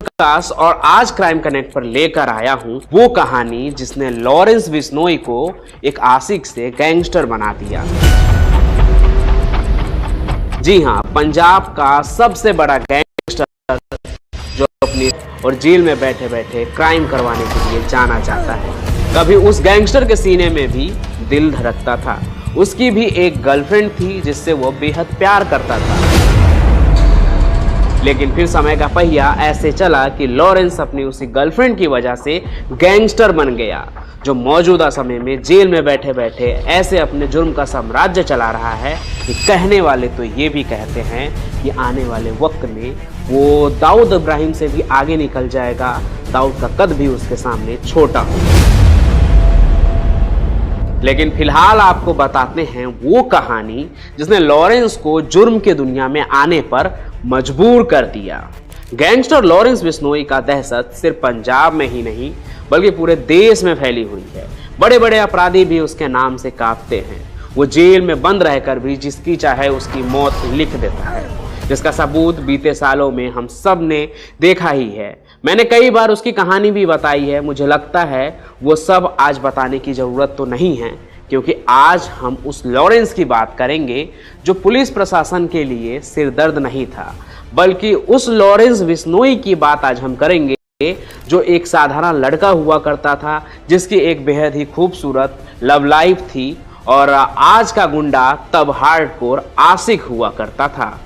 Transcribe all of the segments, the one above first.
Podcast और आज crime connect पर लेकर आया हूं वो कहानी जिसने लॉरेंस बिश्नोई को एक आशिक से गैंगस्टर बना दिया। जी हां, पंजाब का सबसे बड़ा गैंगस्टर जो अपनी और जेल में बैठे बैठे क्राइम करवाने के लिए जाना जाता है। कभी उस गैंगस्टर के सीने में भी दिल धड़कता था। उसकी भी एक गर्लफ्रेंड थी जिससे वो बेहद प्यार करता था। लेकिन फिर समय का पहिया ऐसे चला कि लॉरेंस अपनी उसी गर्लफ्रेंड की वजह से गैंगस्टर बन गया, जो मौजूदा समय में जेल में बैठे बैठे ऐसे अपने जुर्म का साम्राज्य चला रहा है कि कहने वाले तो ये भी कहते हैं कि आने वाले वक्त में वो दाऊद इब्राहिम से भी आगे निकल जाएगा। दाऊद का कद भी उसके सामने छोटा होगा। लेकिन फिलहाल आपको बताते हैं वो कहानी जिसने लॉरेंस को जुर्म के दुनिया में आने पर मजबूर कर दिया। गैंगस्टर लॉरेंस बिश्नोई का दहशत सिर्फ पंजाब में ही नहीं बल्कि पूरे देश में फैली हुई है। बड़े बड़े अपराधी भी उसके नाम से कांपते हैं। वो जेल में बंद रहकर भी जिसकी चाहे उसकी मौत लिख देता है, जिसका सबूत बीते सालों में हम सब ने देखा ही है। मैंने कई बार उसकी कहानी भी बताई है। मुझे लगता है वो सब आज बताने की ज़रूरत तो नहीं है, क्योंकि आज हम उस लॉरेंस की बात करेंगे जो पुलिस प्रशासन के लिए सिरदर्द नहीं था, बल्कि उस लॉरेंस बिश्नोई की बात आज हम करेंगे जो एक साधारण लड़का हुआ करता था, जिसकी एक बेहद ही खूबसूरत लव लाइफ थी और आज का गुंडा तब हार्डकोर आशिक हुआ करता था।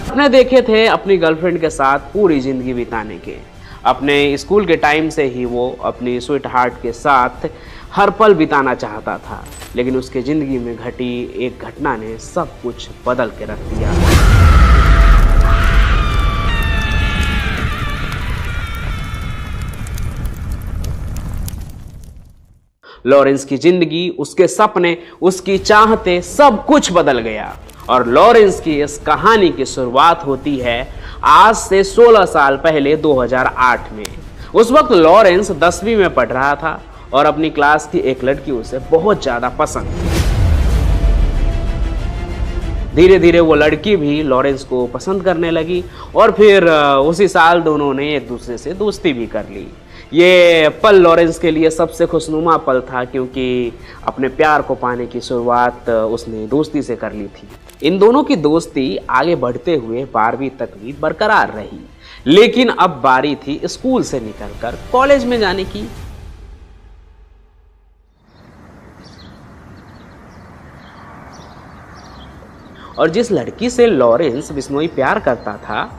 अपने देखे थे अपनी गर्लफ्रेंड के साथ पूरी जिंदगी बिताने के। अपने स्कूल के टाइम से ही वो अपनी स्वीट हार्ट के साथ हर पल बिताना चाहता था, लेकिन उसके जिंदगी में घटी एक घटना ने सब कुछ बदल के रख दिया। लॉरेंस की जिंदगी, उसके सपने, उसकी चाहते सब कुछ बदल गया। और लॉरेंस की इस कहानी की शुरुआत होती है आज से 16 साल पहले 2008 में। उस वक्त लॉरेंस 10वीं में पढ़ रहा था और अपनी क्लास की एक लड़की उसे बहुत ज्यादा पसंद थी। धीरे धीरे वो लड़की भी लॉरेंस को पसंद करने लगी और फिर उसी साल दोनों ने एक दूसरे से दोस्ती भी कर ली। ये पल लॉरेंस के लिए सबसे खुशनुमा पल था, क्योंकि अपने प्यार को पाने की शुरुआत उसने दोस्ती से कर ली थी। इन दोनों की दोस्ती आगे बढ़ते हुए 12वीं तक भी बरकरार रही, लेकिन अब बारी थी स्कूल से निकलकर कॉलेज में जाने की। और जिस लड़की से लॉरेंस बिश्नोई प्यार करता था,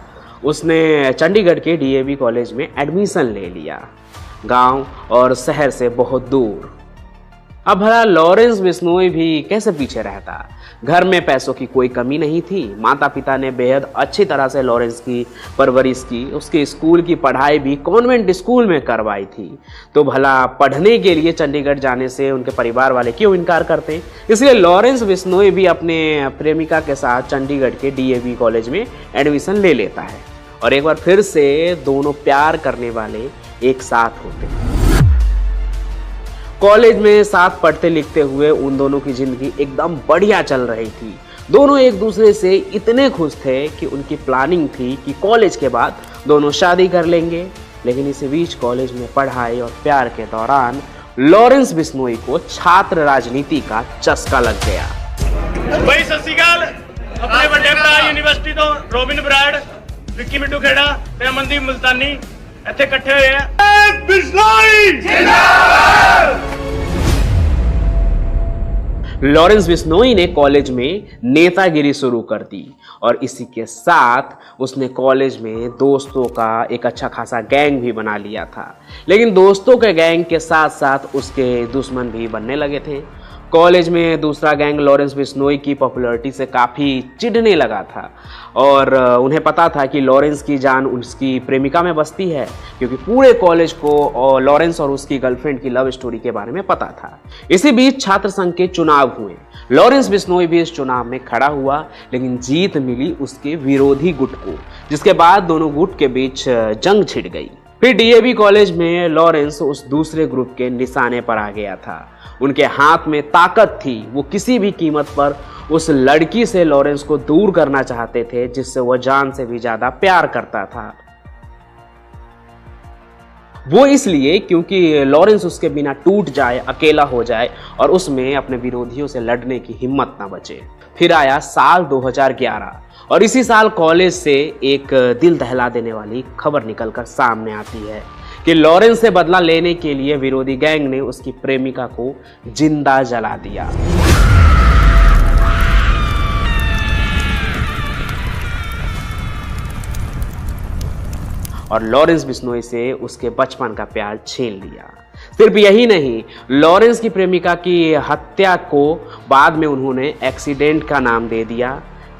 उसने चंडीगढ़ के डीएवी कॉलेज में एडमिशन ले लिया, गांव और शहर से बहुत दूर। अब भला लॉरेंस बिश्नोई भी कैसे पीछे रहता। घर में पैसों की कोई कमी नहीं थी। माता पिता ने बेहद अच्छी तरह से लॉरेंस की परवरिश की। उसके स्कूल की पढ़ाई भी कॉन्वेंट स्कूल में करवाई थी। तो भला पढ़ने के लिए चंडीगढ़ जाने से उनके परिवार वाले क्यों इनकार करते। इसलिए लॉरेंस बिश्नोई भी अपने प्रेमिका के साथ चंडीगढ़ के डीएवी कॉलेज में एडमिशन ले लेता है और एक बार फिर से दोनों प्यार करने वाले एक साथ होते हैं। कॉलेज में साथ पढ़ते लिखते हुए उन दोनों की जिंदगी एकदम बढ़िया चल रही थी। दोनों एक दूसरे से इतने खुश थे कि उनकी प्लानिंग थी कि कॉलेज के बाद दोनों शादी कर लेंगे। लेकिन इसी बीच कॉलेज में पढ़ाई और प्यार के दौरान लॉरेंस बिश्नोई को छात्र राजनीति का चस्का लग गया। भाई सत श्री अकाल। अपने बड़े भरा यूनिवर्सिटी तो रोबिन ब्राड, विक्की मिट्टू खेड़ा ते अमनदीप मुल्तानी ਇੱਥੇ ਇਕੱਠੇ ਹੋਏ ਆ। बिश्नोई जिंदाबाद। लॉरेंस बिश्नोई ने कॉलेज में नेतागिरी शुरू कर दी और इसी के साथ उसने कॉलेज में दोस्तों का एक अच्छा खासा गैंग भी बना लिया था। लेकिन दोस्तों के गैंग के साथ साथ उसके दुश्मन भी बनने लगे थे। कॉलेज में दूसरा गैंग लॉरेंस बिश्नोई की पॉपुलैरिटी से काफ़ी चिढ़ने लगा था और उन्हें पता था कि लॉरेंस की जान उसकी प्रेमिका में बसती है, क्योंकि पूरे कॉलेज को लॉरेंस और उसकी गर्लफ्रेंड की लव स्टोरी के बारे में पता था। इसी बीच छात्र संघ के चुनाव हुए। लॉरेंस बिश्नोई भी इस चुनाव में खड़ा हुआ, लेकिन जीत मिली उसके विरोधी गुट को, जिसके बाद दोनों गुट के बीच जंग छिड़ गई। फिर डीएवी कॉलेज में लॉरेंस उस दूसरे ग्रुप के निशाने पर आ गया था उनके हाथ में ताकत थी, वो किसी भी कीमत पर उस लड़की से लॉरेंस को दूर करना चाहते थे जिससे वह जान से भी ज्यादा प्यार करता था। वो इसलिए क्योंकि लॉरेंस उसके बिना टूट जाए, अकेला हो जाए और उसमें अपने विरोधियों से लड़ने की हिम्मत ना बचे। फिर आया साल 2011 और इसी साल कॉलेज से एक दिल दहला देने वाली खबर निकलकर सामने आती है कि लॉरेंस से बदला लेने के लिए विरोधी गैंग ने उसकी प्रेमिका को जिंदा जला दिया। और लॉरेंस बिश्नोई से उसके बचपन का प्यार छीन लिया। सिर्फ यही नहीं, लॉरेंस की प्रेमिका की हत्या को बाद में उन्होंने एक्सीडेंट का नाम दे दिया।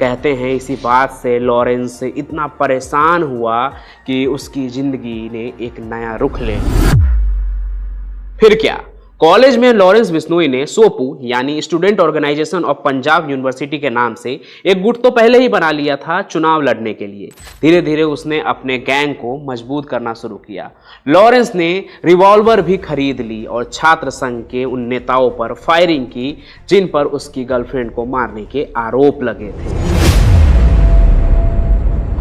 कहते हैं इसी बात से लॉरेंस इतना परेशान हुआ कि उसकी जिंदगी ने एक नया रुख ले लिया। फिर क्या, कॉलेज में लॉरेंस बिश्नोई ने सोपू यानी student organisation of Panjab university के नाम से एक गुट तो पहले ही बना लिया था चुनाव लड़ने के लिए। धीरे धीरे उसने अपने गैंग को मजबूत करना शुरू किया। लॉरेंस ने रिवॉल्वर भी खरीद ली और छात्र संघ के उन नेताओं पर फायरिंग की जिन पर उसकी गर्लफ्रेंड को मारने के आरोप लगे थे।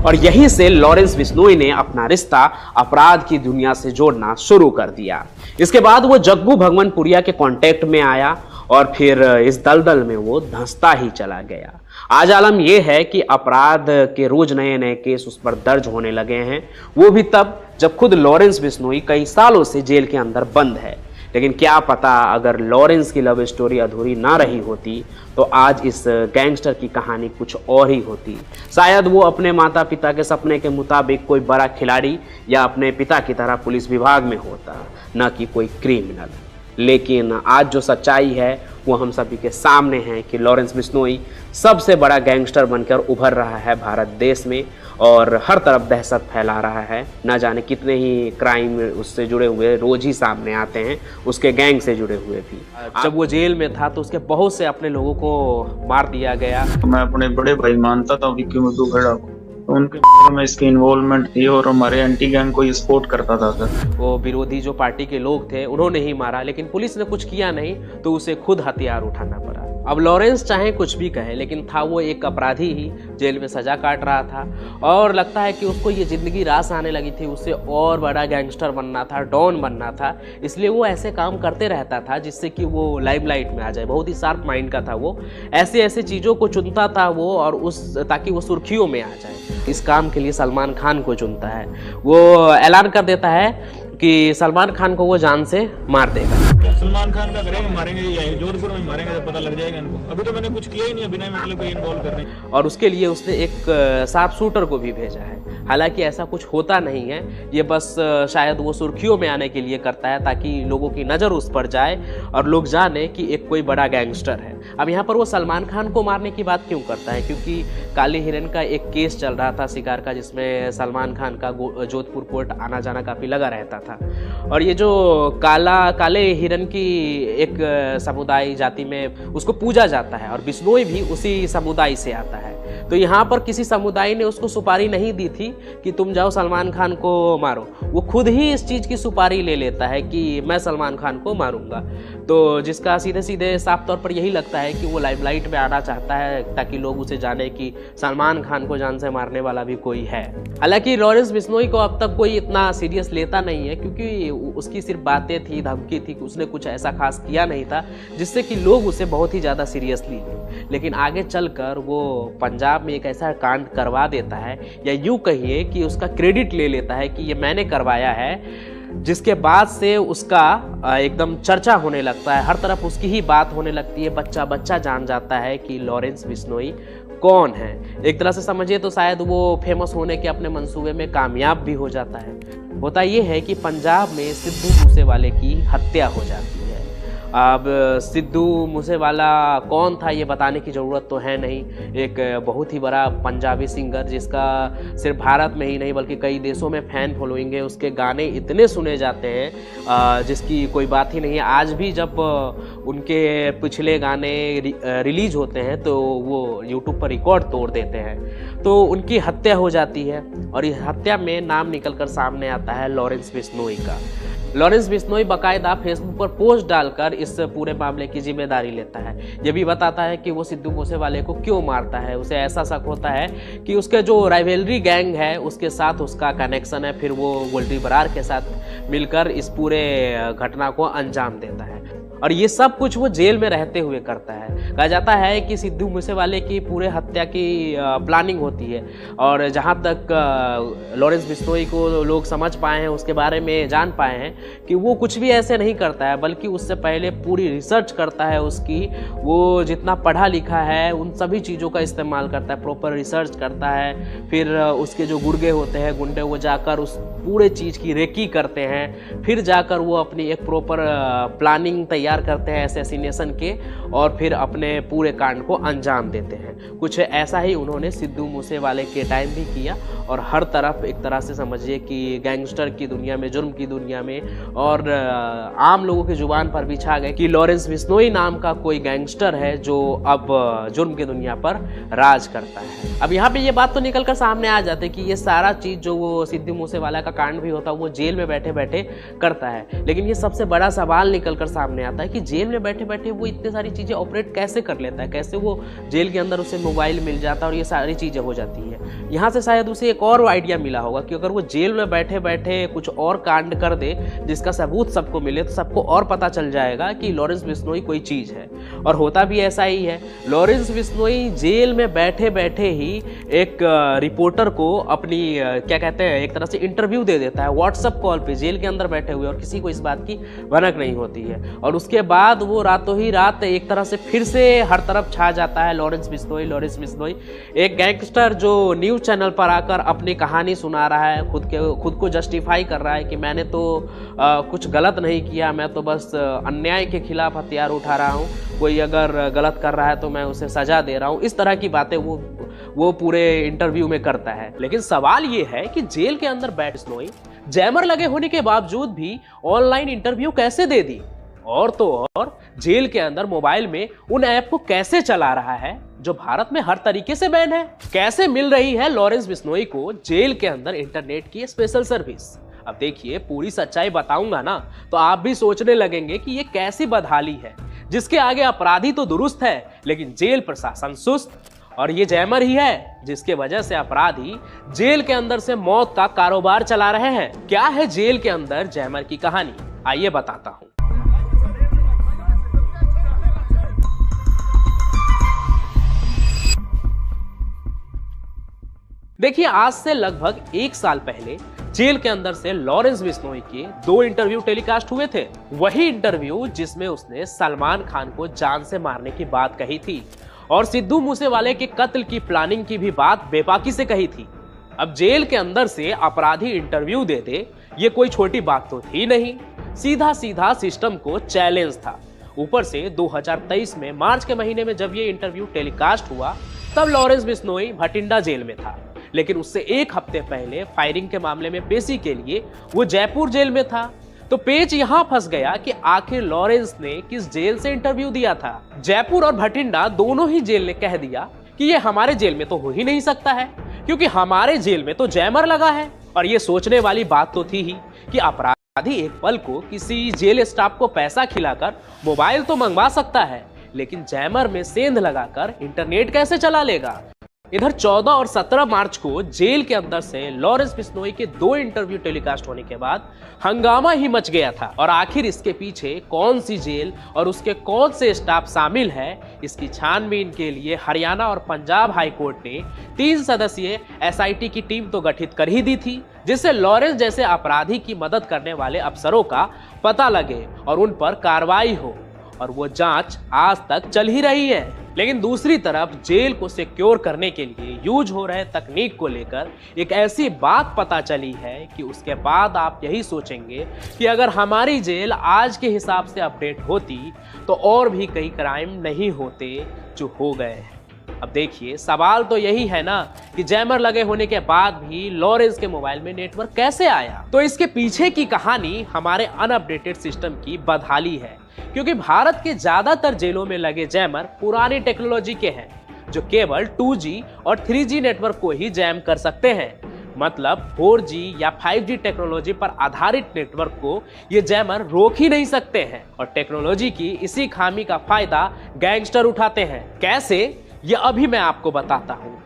और यहीं से लॉरेंस बिश्नोई ने अपना रिश्ता अपराध की दुनिया से जोड़ना शुरू कर दिया। इसके बाद वो जग्गू भगवानपुरिया के कांटेक्ट में आया और फिर इस दलदल में वो धंसता ही चला गया। आज आलम यह है कि अपराध के रोज नए नए केस उस पर दर्ज होने लगे हैं, वो भी तब जब खुद लॉरेंस बिश्नोई कई सालों से जेल के अंदर बंद है। लेकिन क्या पता अगर लॉरेंस की लव स्टोरी अधूरी ना रही होती तो आज इस गैंगस्टर की कहानी कुछ और ही होती। शायद वो अपने माता पिता के सपने के मुताबिक कोई बड़ा खिलाड़ी या अपने पिता की तरह पुलिस विभाग में होता, न कि कोई क्रिमिनल। लेकिन आज जो सच्चाई है वो हम सभी के सामने है कि लॉरेंस बिश्नोई सबसे बड़ा गैंगस्टर बनकर उभर रहा है भारत देश में और हर तरफ दहशत फैला रहा है। न जाने कितने ही क्राइम उससे जुड़े हुए रोज ही सामने आते हैं, उसके गैंग से जुड़े हुए भी। जब वो जेल में था तो उसके बहुत से अपने लोगों को मार दिया गया। मैं अपने बड़े भाई मानता था विक्की मिट्टू खेड़ा को, तो उनके में इसकी इन्वॉल्वमेंट थी और हमारे एंटी गैंग को ये सपोर्ट करता था सर। वो विरोधी जो पार्टी के लोग थे उन्होंने ही मारा, लेकिन पुलिस ने कुछ किया नहीं तो उसे खुद हथियार उठाना पड़ा। अब लॉरेंस चाहे कुछ भी कहे, लेकिन था वो एक अपराधी ही, जेल में सजा काट रहा था और लगता है कि उसको ये जिंदगी रास आने लगी थी, उससे और बड़ा गैंगस्टर बनना था, डॉन बनना था। इसलिए वो ऐसे काम करते रहता था जिससे कि वो लाइमलाइट में आ जाए। बहुत ही शार्प माइंड का था वो, ऐसे ऐसे चीज़ों को चुनता था वो और ताकि वो सुर्खियों में आ जाए। इस काम के लिए सलमान खान को चुनता है। वो ऐलान कर देता है कि सलमान खान को वो जान से मार देगा। सलमान खान का करेंगे, मारेंगे, यही जोधपुर में मारेंगे, जब पता लग जाएगा इनको। अभी तो मैंने कुछ किया ही नहीं, बिना मतलब कोई इन्वॉल्व करने। और उसके लिए उसने एक शार्प शूटर को भी भेजा है। हालांकि ऐसा कुछ होता नहीं है, ये बस शायद वो सुर्खियों में आने के लिए करता है ताकि लोगों की नज़र उस पर जाए और लोग जाने कि एक कोई बड़ा गैंगस्टर है। अब यहाँ पर वो सलमान खान को मारने की बात क्यों करता है? क्योंकि काले हिरन का एक केस चल रहा था शिकार का, जिसमें सलमान खान का जोधपुर कोर्ट आना जाना काफ़ी लगा रहता था। और ये जो काले हिरन की एक समुदाय जाति में उसको पूजा जाता है और बिश्नोई भी उसी समुदाय से आता है। तो यहाँ पर किसी समुदाय ने उसको सुपारी नहीं दी थी कि तुम जाओ सलमान खान को मारो, वो खुद ही इस चीज़ की सुपारी ले लेता है कि मैं सलमान खान को मारूंगा। तो जिसका सीधे सीधे साफ तौर पर यही लगता है कि वो लाइमलाइट में आना चाहता है ताकि लोग उसे जाने कि सलमान खान को जान से मारने वाला भी कोई है। हालांकि लॉरेंस बिश्नोई को अब तक कोई इतना सीरियस लेता नहीं है, क्योंकि उसकी सिर्फ बातें थी, धमकी थी, उसने कुछ ऐसा खास किया नहीं था जिससे कि लोग उसे बहुत ही ज़्यादा सीरियसली लें। लेकिन आगे चलकर वो पंजाब में एक ऐसा कांड करवा देता है, या यूँ कहिए कि उसका क्रेडिट ले लेता है कि ये मैंने करवाया है, जिसके बाद से उसका एकदम चर्चा होने लगता है। हर तरफ उसकी ही बात होने लगती है, बच्चा बच्चा जान जाता है कि लॉरेंस बिश्नोई कौन है। एक तरह से समझिए तो शायद वो फेमस होने के अपने मंसूबे में कामयाब भी हो जाता है। होता ये है कि पंजाब में सिद्धू मूसेवाले की हत्या हो जाती है। अब सिद्धू मूसेवाला कौन था ये बताने की ज़रूरत तो है नहीं। एक बहुत ही बड़ा पंजाबी सिंगर जिसका सिर्फ भारत में ही नहीं बल्कि कई देशों में फ़ैन फॉलोइंग है। उसके गाने इतने सुने जाते हैं जिसकी कोई बात ही नहीं है। आज भी जब उनके पिछले गाने रिलीज होते हैं तो वो यूट्यूब पर रिकॉर्ड तोड़ देते हैं। तो उनकी हत्या हो जाती है और इस हत्या में नाम निकलकर सामने आता है लॉरेंस बिश्नोई का। लॉरेंस बिश्नोई बाकायदा फेसबुक पर पोस्ट डालकर इस पूरे मामले की जिम्मेदारी लेता है। ये भी बताता है कि वो सिद्धू मूसेवाले को क्यों मारता है। उसे ऐसा शक होता है कि उसके जो राइवलरी गैंग है उसके साथ उसका कनेक्शन है, फिर वो गोल्डी बरार के साथ मिलकर इस पूरे घटना को अंजाम देता है। और ये सब कुछ वो जेल में रहते हुए करता है। कहा जाता है कि सिद्धू मूसेवाले की पूरे हत्या की प्लानिंग होती है, और जहाँ तक लॉरेंस बिश्नोई को लोग समझ पाए हैं, उसके बारे में जान पाए हैं कि वो कुछ भी ऐसे नहीं करता है, बल्कि उससे पहले पूरी रिसर्च करता है उसकी। वो जितना पढ़ा लिखा है उन सभी चीज़ों का इस्तेमाल करता है, प्रॉपर रिसर्च करता है। फिर उसके जो गुर्गे होते हैं, गुंडे, वो जाकर उस पूरे चीज़ की रेकी करते हैं, फिर जाकर वो अपनी एक प्रॉपर प्लानिंग तैयार करते हैं असैसिनेशन के, और फिर अपने पूरे कांड को अंजाम देते हैं। कुछ ऐसा ही उन्होंने सिद्धू मूसेवाले के टाइम भी किया, और हर तरफ एक तरह से समझिए कि गैंगस्टर की दुनिया में, जुर्म की दुनिया में, और आम लोगों की जुबान पर भी छा गए कि लॉरेंस बिश्नोई नाम का कोई गैंगस्टर है जो अब जुर्म की दुनिया पर राज करता है। अब यहाँ पे ये बात तो निकल कर सामने आ जाती है कि ये सारा चीज जो वो सिद्धू मूसेवाला का कांड भी होता है वो जेल में बैठे बैठे करता है। लेकिन ये सबसे बड़ा सवाल निकल कर सामने आता है कि जेल में बैठे बैठे वो इतनी सारी चीजें ऑपरेट कैसे कर लेता है, कैसे वो जेल के अंदर उसे मोबाइल मिल जाता है और ये सारी चीजें हो जाती है। यहाँ से शायद उसे एक और आइडिया मिला होगा कि अगर वो जेल में बैठे बैठे कुछ और कांड कर दे जिसका सबूत सबको मिले, तो सबको और पता चल जाएगा कि लॉरेंस बिश्नोई कोई चीज है। और होता भी ऐसा ही है। लॉरेंस बिश्नोई जेल में बैठे बैठे ही एक रिपोर्टर को अपनी क्या कहते हैं, एक तरह से इंटरव्यू दे देता है व्हाट्सएप कॉल पे, जेल के अंदर बैठे हुए, और किसी को इस बात की भनक नहीं होती है। और उसके बाद वो रातों ही रात एक तरह से फिर से हर तरफ छा जाता है लॉरेंस बिश्नोई, लॉरेंस बिश्नोई, एक गैंगस्टर जो न्यूज चैनल पर आकर अपनी कहानी सुना रहा है, खुद को जस्टिफाई कर रहा है कि मैंने तो कुछ गलत नहीं किया, मैं तो बस अन्याय के खिलाफ हथियार उठा रहा हूँ, कोई अगर गलत कर रहा है तो मैं उसे सजा दे रहा हूँ। इस तरह की बातें वो पूरे इंटरव्यू में करता है। लेकिन सवाल ये है कि जेल के अंदर बैठ बिश्नोई जैमर लगे होने के बावजूद भी ऑनलाइन इंटरव्यू कैसे दे दी, और तो और जेल के अंदर मोबाइल में उन ऐप को कैसे चला रहा है जो भारत में हर तरीके से बैन है। कैसे मिल रही है लॉरेंस बिश्नोई को जेल के अंदर इंटरनेट की स्पेशल सर्विस। अब देखिए, पूरी सच्चाई बताऊंगा ना तो आप भी सोचने लगेंगे कि ये कैसी बदहाली है जिसके आगे अपराधी तो दुरुस्त है लेकिन जेल प्रशासन सुस्त। और ये जैमर ही है जिसके वजह से अपराधी जेल के अंदर से मौत का कारोबार चला रहे हैं। क्या है जेल के अंदर जैमर की कहानी, आइए बताता हूं। देखिए, आज से लगभग 1 साल पहले जेल के अंदर से लॉरेंस बिश्नोई के 2 इंटरव्यू टेलीकास्ट हुए थे। वही इंटरव्यू जिसमें उसने सलमान खान को जान से मारने की बात कही थी और सिद्धू मूसेवाले के कत्ल की प्लानिंग की भी बात बेबाकी से कही थी। अब जेल के अंदर से अपराधी इंटरव्यू दे दे, ये कोई छोटी बात तो थी नहीं, सीधा सीधा सिस्टम को चैलेंज था। ऊपर से 2023 में मार्च के महीने में जब ये इंटरव्यू टेलीकास्ट हुआ तब लॉरेंस बिश्नोई भटिंडा जेल में था, लेकिन उससे 1 हफ्ते पहले फायरिंग के मामले में पेशी के लिए वो जयपुर जेल में था। तो पेच यहां फंस गया कि आखिर लॉरेंस ने किस जेल से इंटरव्यू दिया था। जयपुर और भटिंडा दोनों ही जेल ने कह दिया कि ये हमारे जेल में तो हो ही नहीं सकता है, क्योंकि हमारे जेल में तो जैमर लगा है। और ये सोचने वाली बात तो थी ही कि अपराधी एक पल को किसी जेल स्टाफ को पैसा खिलाकर मोबाइल तो मंगवा सकता है, लेकिन जैमर में सेंध लगाकर इंटरनेट कैसे चला लेगा। इधर 14 और 17 मार्च को जेल के अंदर से लॉरेंस बिश्नोई के 2 इंटरव्यू टेलीकास्ट होने के बाद हंगामा ही मच गया था। और आखिर इसके पीछे कौन सी जेल और उसके कौन से स्टाफ शामिल है, इसकी छानबीन के लिए हरियाणा और पंजाब हाई कोर्ट ने 3 सदस्यीय SIT की टीम तो गठित कर ही दी थी, जिससे लॉरेंस जैसे अपराधी की मदद करने वाले अफसरों का पता लगे और उन पर कार्रवाई हो। और वो जांच आज तक चल ही रही है। लेकिन दूसरी तरफ जेल को सिक्योर करने के लिए यूज हो रहे तकनीक को लेकर एक ऐसी बात पता चली है कि उसके बाद आप यही सोचेंगे कि अगर हमारी जेल आज के हिसाब से अपडेट होती तो और भी कई क्राइम नहीं होते जो हो गए हैं। अब देखिए, सवाल तो यही है ना कि जैमर लगे होने के बाद भी लॉरेंस के मोबाइल में नेटवर्क कैसे आया। तो इसके पीछे की कहानी हमारे अनअपडेटेड सिस्टम की बदहाली है, क्योंकि भारत के ज्यादातर जेलों में लगे जैमर पुरानी टेक्नोलॉजी के हैं जो केवल 2G और 3G नेटवर्क को ही जैम कर सकते हैं। मतलब 4G या 5G टेक्नोलॉजी पर आधारित नेटवर्क को ये जैमर रोक ही नहीं सकते हैं और टेक्नोलॉजी की इसी खामी का फायदा गैंगस्टर उठाते हैं। कैसे, ये अभी मैं आपको बताता हूँ।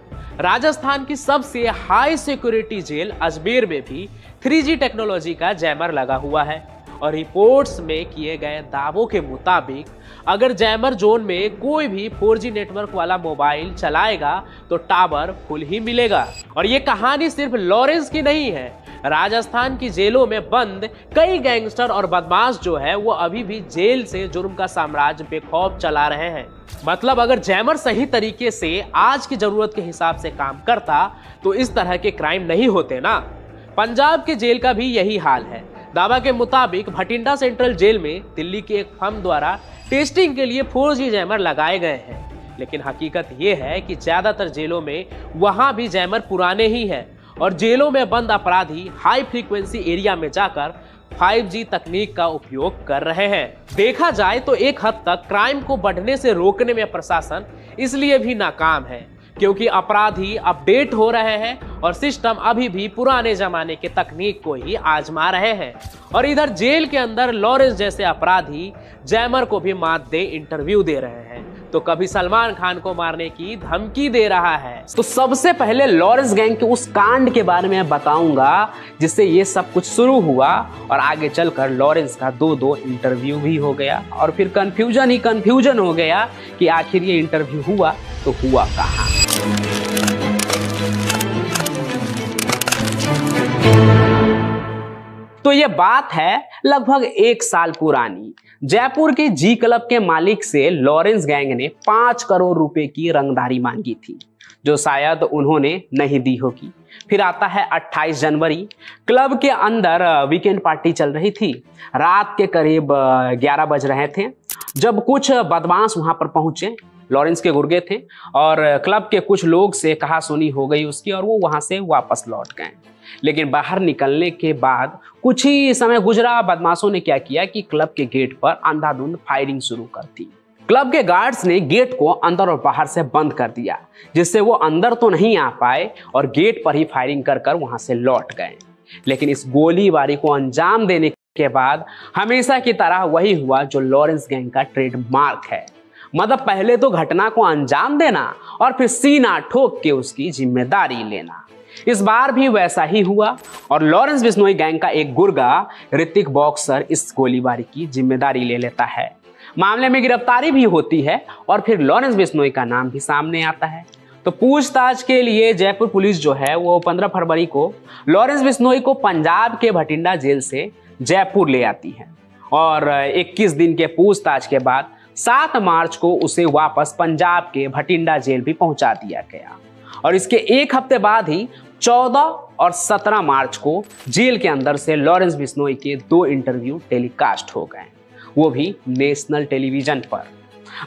राजस्थान की सबसे हाई सिक्योरिटी जेल अजमेर में भी 3G टेक्नोलॉजी का जैमर लगा हुआ है और रिपोर्ट्स में किए गए दावों के मुताबिक अगर जैमर जोन में कोई भी 4G नेटवर्क वाला मोबाइल चलाएगा तो टावर फुल ही मिलेगा। और ये कहानी सिर्फ लॉरेंस की नहीं है, राजस्थान की जेलों में बंद कई गैंगस्टर और बदमाश जो है वो अभी भी जेल से जुर्म का साम्राज्य बेखौफ चला रहे हैं। मतलब अगर जैमर सही तरीके से आज की जरूरत के हिसाब से काम करता तो इस तरह के क्राइम नहीं होते ना। पंजाब के जेल का भी यही हाल है। दावा के मुताबिक भटिंडा सेंट्रल जेल में दिल्ली के एक फर्म द्वारा टेस्टिंग के लिए 4G जैमर लगाए गए हैं, लेकिन हकीकत यह है कि ज्यादातर जेलों में वहां भी जैमर पुराने ही हैं और जेलों में बंद अपराधी हाई फ्रीक्वेंसी एरिया में जाकर 5G तकनीक का उपयोग कर रहे हैं। देखा जाए तो एक हद तक क्राइम को बढ़ने से रोकने में प्रशासन इसलिए भी नाकाम है क्योंकि अपराधी अपडेट हो रहे हैं और सिस्टम अभी भी पुराने जमाने के तकनीक को ही आजमा रहे हैं। और इधर जेल के अंदर लॉरेंस जैसे अपराधी जैमर को भी मात दे इंटरव्यू दे रहे हैं, तो कभी सलमान खान को मारने की धमकी दे रहा है। तो सबसे पहले लॉरेंस गैंग के उस कांड के बारे में बताऊंगा जिससे ये सब कुछ शुरू हुआ और आगे चलकर लॉरेंस का 2 इंटरव्यू भी हो गया और फिर कंफ्यूजन ही कंफ्यूजन हो गया कि आखिर ये इंटरव्यू हुआ तो हुआ कहाँ। तो ये बात है लगभग 1 साल पुरानी। जयपुर के जी क्लब के मालिक से लॉरेंस गैंग ने 5 करोड़ रुपए की रंगदारी मांगी थी जो शायद उन्होंने नहीं दी होगी। फिर आता है 28 जनवरी। क्लब के अंदर वीकेंड पार्टी चल रही थी। रात के करीब 11 बज रहे थे जब कुछ बदमाश वहां पर पहुंचे। लॉरेंस के गुर्गे थे और क्लब के कुछ लोग से कहासुनी हो गई उसकी और वो वहां से वापस लौट गए। लेकिन बाहर निकलने के बाद कुछ ही समय गुजरा, बदमाशों ने क्या किया कि क्लब के गेट पर अंधाधुंध फायरिंग शुरू कर दी। क्लब के गार्ड्स ने गेट को अंदर और बाहर से बंद कर दिया जिससे वो अंदर तो नहीं आ पाए और गेट पर ही फायरिंग कर कर वहां से लौट गए। लेकिन इस गोलीबारी को अंजाम देने के बाद हमेशा की तरह वही हुआ जो लॉरेंस गैंग का ट्रेडमार्क है। मतलब पहले तो घटना को अंजाम देना और फिर सीना ठोक के उसकी जिम्मेदारी लेना। इस बार भी वैसा ही हुआ और लॉरेंस बिश्नोई गैंग का एक गुर्गा ऋतिक बॉक्सर इस गोलीबारी की जिम्मेदारी ले लेता है। मामले में गिरफ्तारी भी होती है और फिर लॉरेंस बिश्नोई का नाम भी सामने आता है। तो पूछताछ के लिए जयपुर पुलिस जो है वो 15 फरवरी को लॉरेंस बिश्नोई को पंजाब के भटिंडा जेल से जयपुर ले आती है और 21 दिन के पूछताछ के बाद 7 मार्च को उसे वापस पंजाब के भटिंडा जेल भी पहुंचा दिया गया। और इसके एक हफ्ते बाद ही 14 और 17 मार्च को जेल के अंदर से लॉरेंस बिश्नोई के 2 इंटरव्यू टेलीकास्ट हो गए, वो भी नेशनल टेलीविजन पर।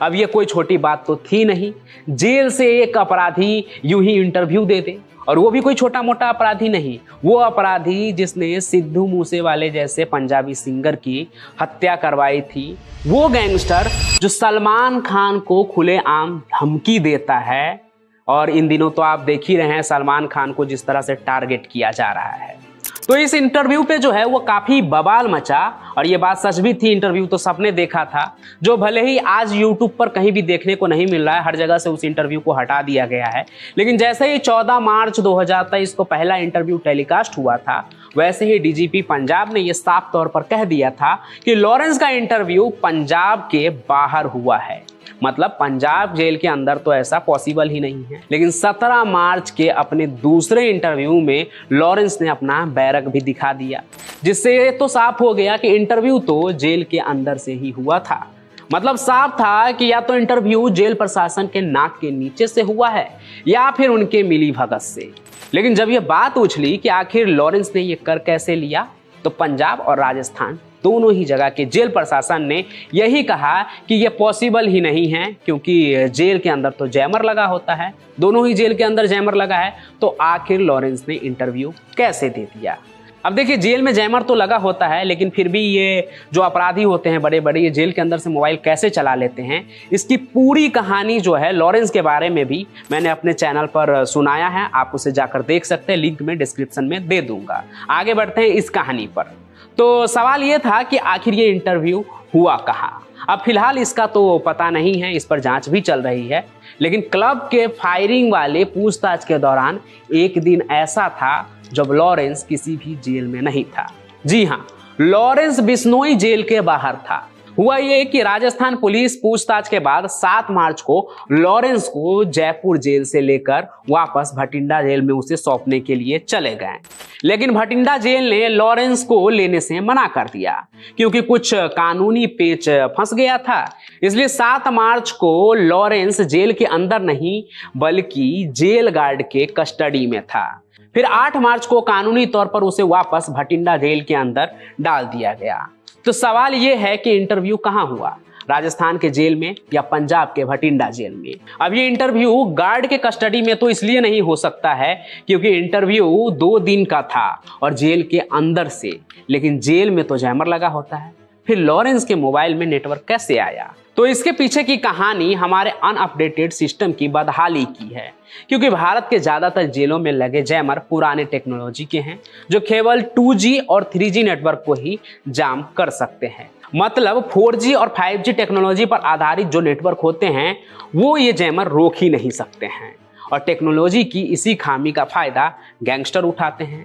अब ये कोई छोटी बात तो थी नहीं, जेल से एक अपराधी यूं ही इंटरव्यू दे दे, और वो भी कोई छोटा मोटा अपराधी नहीं, वो अपराधी जिसने सिद्धू मूसेवाले जैसे पंजाबी सिंगर की हत्या करवाई थी, वो गैंगस्टर जो सलमान खान को खुलेआम धमकी देता है। और इन दिनों तो आप देख ही रहे हैं सलमान खान को जिस तरह से टारगेट किया जा रहा है। तो इस इंटरव्यू पे जो है वो काफी बवाल मचा और ये बात सच भी थी। इंटरव्यू तो सबने देखा था, जो भले ही आज यूट्यूब पर कहीं भी देखने को नहीं मिल रहा है, हर जगह से उस इंटरव्यू को हटा दिया गया है। लेकिन जैसे ही 14 मार्च 2023 को पहला इंटरव्यू टेलीकास्ट हुआ था, वैसे ही डीजीपी पंजाब ने यह साफ तौर पर कह दिया था कि लॉरेंस का इंटरव्यू पंजाब के बाहर हुआ है। मतलब पंजाब जेल के अंदर तो ऐसा पॉसिबल ही नहीं है। लेकिन 17 मार्च के अपने दूसरे इंटरव्यू में लॉरेंस ने अपना बैरक भी दिखा दिया, जिससे ये तो साफ हो गया कि इंटरव्यू तो जेल के अंदर से ही हुआ था। मतलब साफ था कि या तो इंटरव्यू जेल प्रशासन के नाक के नीचे से हुआ है या फिर उनके मिली भगत से। लेकिन जब यह बात उछली कि आखिर लॉरेंस ने यह कर कैसे लिया, तो पंजाब और राजस्थान दोनों ही जगह के जेल प्रशासन ने यही कहा कि यह पॉसिबल ही नहीं है, क्योंकि जेल के अंदर तो जैमर लगा होता है, दोनों ही जेल के अंदर जैमर लगा है। तो आखिर लॉरेंस ने इंटरव्यू कैसे दे दिया? अब देखिए, जेल में जैमर तो लगा होता है, लेकिन फिर भी ये जो अपराधी होते हैं बड़े बड़े, ये जेल के अंदर से मोबाइल कैसे चला लेते हैं, इसकी पूरी कहानी जो है लॉरेंस के बारे में भी मैंने अपने चैनल पर सुनाया है। आप उसे जाकर देख सकते हैं, लिंक में डिस्क्रिप्शन में दे दूंगा। आगे बढ़ते हैं इस कहानी पर। तो सवाल ये था कि आखिर ये इंटरव्यू हुआ कहाँ। अब फिलहाल इसका तो पता नहीं है, इस पर जांच भी चल रही है। लेकिन क्लब के फायरिंग वाले पूछताछ के दौरान एक दिन ऐसा था जब लॉरेंस किसी भी जेल में नहीं था। जी हाँ, लॉरेंस बिश्नोई जेल के बाहर था। हुआ ये कि राजस्थान पुलिस पूछताछ के बाद 7 मार्च को लॉरेंस को जयपुर जेल से लेकर वापस भटिंडा जेल में उसे सौंपने के लिए चले गए। लेकिन भटिंडा जेल ने लॉरेंस को लेने से मना कर दिया, क्योंकि कुछ कानूनी पेच फंस गया था। इसलिए 7 मार्च को लॉरेंस जेल के अंदर नहीं बल्कि जेल गार्ड के कस्टडी में था। फिर 8 मार्च को कानूनी तौर पर उसे वापस भटिंडा जेल के अंदर डाल दिया गया। तो सवाल यह है कि इंटरव्यू कहां हुआ, राजस्थान के जेल में या पंजाब के भटिंडा जेल में। अब ये इंटरव्यू गार्ड के कस्टडी में तो इसलिए नहीं हो सकता है क्योंकि इंटरव्यू 2 दिन का था और जेल के अंदर से, लेकिन जेल में तो जैमर लगा होता है। फिर लॉरेंस के मोबाइल में नेटवर्क कैसे आया? तो इसके पीछे की कहानी हमारे अनअपडेटेड सिस्टम की बदहाली की है, क्योंकि भारत के ज्यादातर जेलों में लगे जैमर पुराने टेक्नोलॉजी के हैं, जो केवल 2G और 3G नेटवर्क को ही जाम कर सकते हैं। मतलब 4G और 5G टेक्नोलॉजी पर आधारित जो नेटवर्क होते हैं वो ये जैमर रोक ही नहीं सकते हैं, और टेक्नोलॉजी की इसी खामी का फायदा गैंगस्टर उठाते हैं।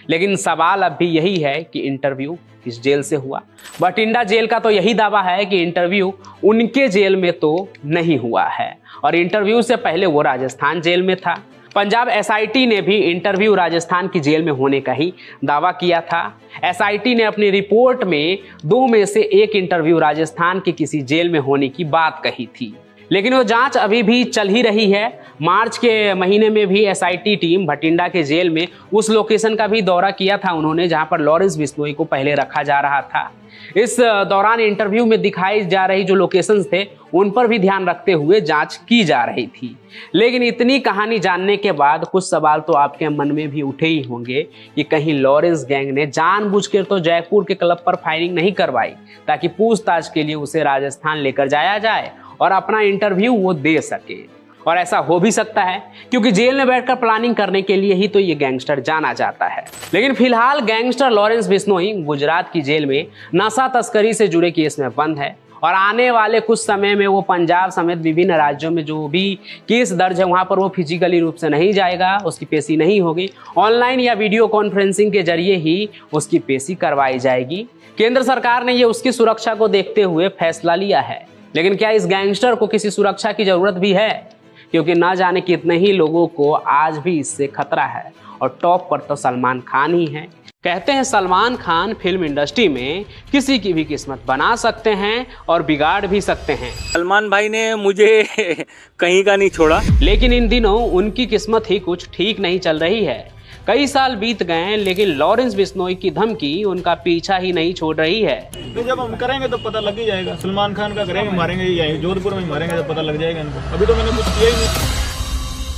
लेकिन सवाल अब भी यही है कि इंटरव्यू किस जेल से हुआ। भटिंडा जेल का तो यही दावा है कि इंटरव्यू उनके जेल में तो नहीं हुआ है, और इंटरव्यू से पहले वो राजस्थान जेल में था। पंजाब SIT ने भी इंटरव्यू राजस्थान की जेल में होने का ही दावा किया था। SIT ने अपनी रिपोर्ट में 2 में से 1 इंटरव्यू राजस्थान के किसी जेल में होने की बात कही थी, लेकिन वो जांच अभी भी चल ही रही है। मार्च के महीने में भी SIT टीम भटिंडा के जेल में उस लोकेशन का भी दौरा किया था उन्होंने जहां पर लॉरेंस बिश्नोई को पहले रखा जा रहा था। इस दौरान इंटरव्यू में दिखाई जा रही जो लोकेशंस थे उन पर भी ध्यान रखते हुए जांच की जा रही थी। लेकिन इतनी कहानी जानने के बाद कुछ सवाल तो आपके मन में भी उठे ही होंगे कि कहीं लॉरेंस गैंग ने जानबूझकर तो जयपुर के क्लब पर फायरिंग नहीं करवाई ताकि पूछताछ के लिए उसे राजस्थान लेकर जाया जाए और अपना इंटरव्यू वो दे सके। और ऐसा हो भी सकता है क्योंकि जेल में बैठकर प्लानिंग करने के लिए ही तो ये गैंगस्टर जाना जाता है। लेकिन फिलहाल गैंगस्टर लॉरेंस बिश्नोई गुजरात की जेल में नशा तस्करी से जुड़े केस में बंद है, और आने वाले कुछ समय में वो पंजाब समेत विभिन्न राज्यों में जो भी केस दर्ज है वहां पर वो फिजिकली रूप से नहीं जाएगा, उसकी पेशी नहीं होगी, ऑनलाइन या वीडियो कॉन्फ्रेंसिंग के जरिए ही उसकी पेशी करवाई जाएगी। केंद्र सरकार ने ये उसकी सुरक्षा को देखते हुए फैसला लिया है। लेकिन क्या इस गैंगस्टर को किसी सुरक्षा की जरूरत भी है? क्योंकि ना जाने कितने ही लोगों को आज भी इससे खतरा है, और टॉप पर तो सलमान खान ही है। कहते हैं सलमान खान फिल्म इंडस्ट्री में किसी की भी किस्मत बना सकते हैं और बिगाड़ भी सकते हैं। सलमान भाई ने मुझे कहीं का नहीं छोड़ा, लेकिन इन दिनों उनकी किस्मत ही कुछ ठीक नहीं चल रही है। कई साल बीत गए लेकिन लॉरेंस बिश्नोई की धमकी उनका पीछा ही नहीं छोड़ रही है। तो जब हम करेंगे तो पता लग ही जाएगा। सलमान खान का करेंगे, मारेंगे, यही जोधपुर में मारेंगे तो पता लग जाएगा इनको। अभी तो मैंने कुछ किया ही नहीं।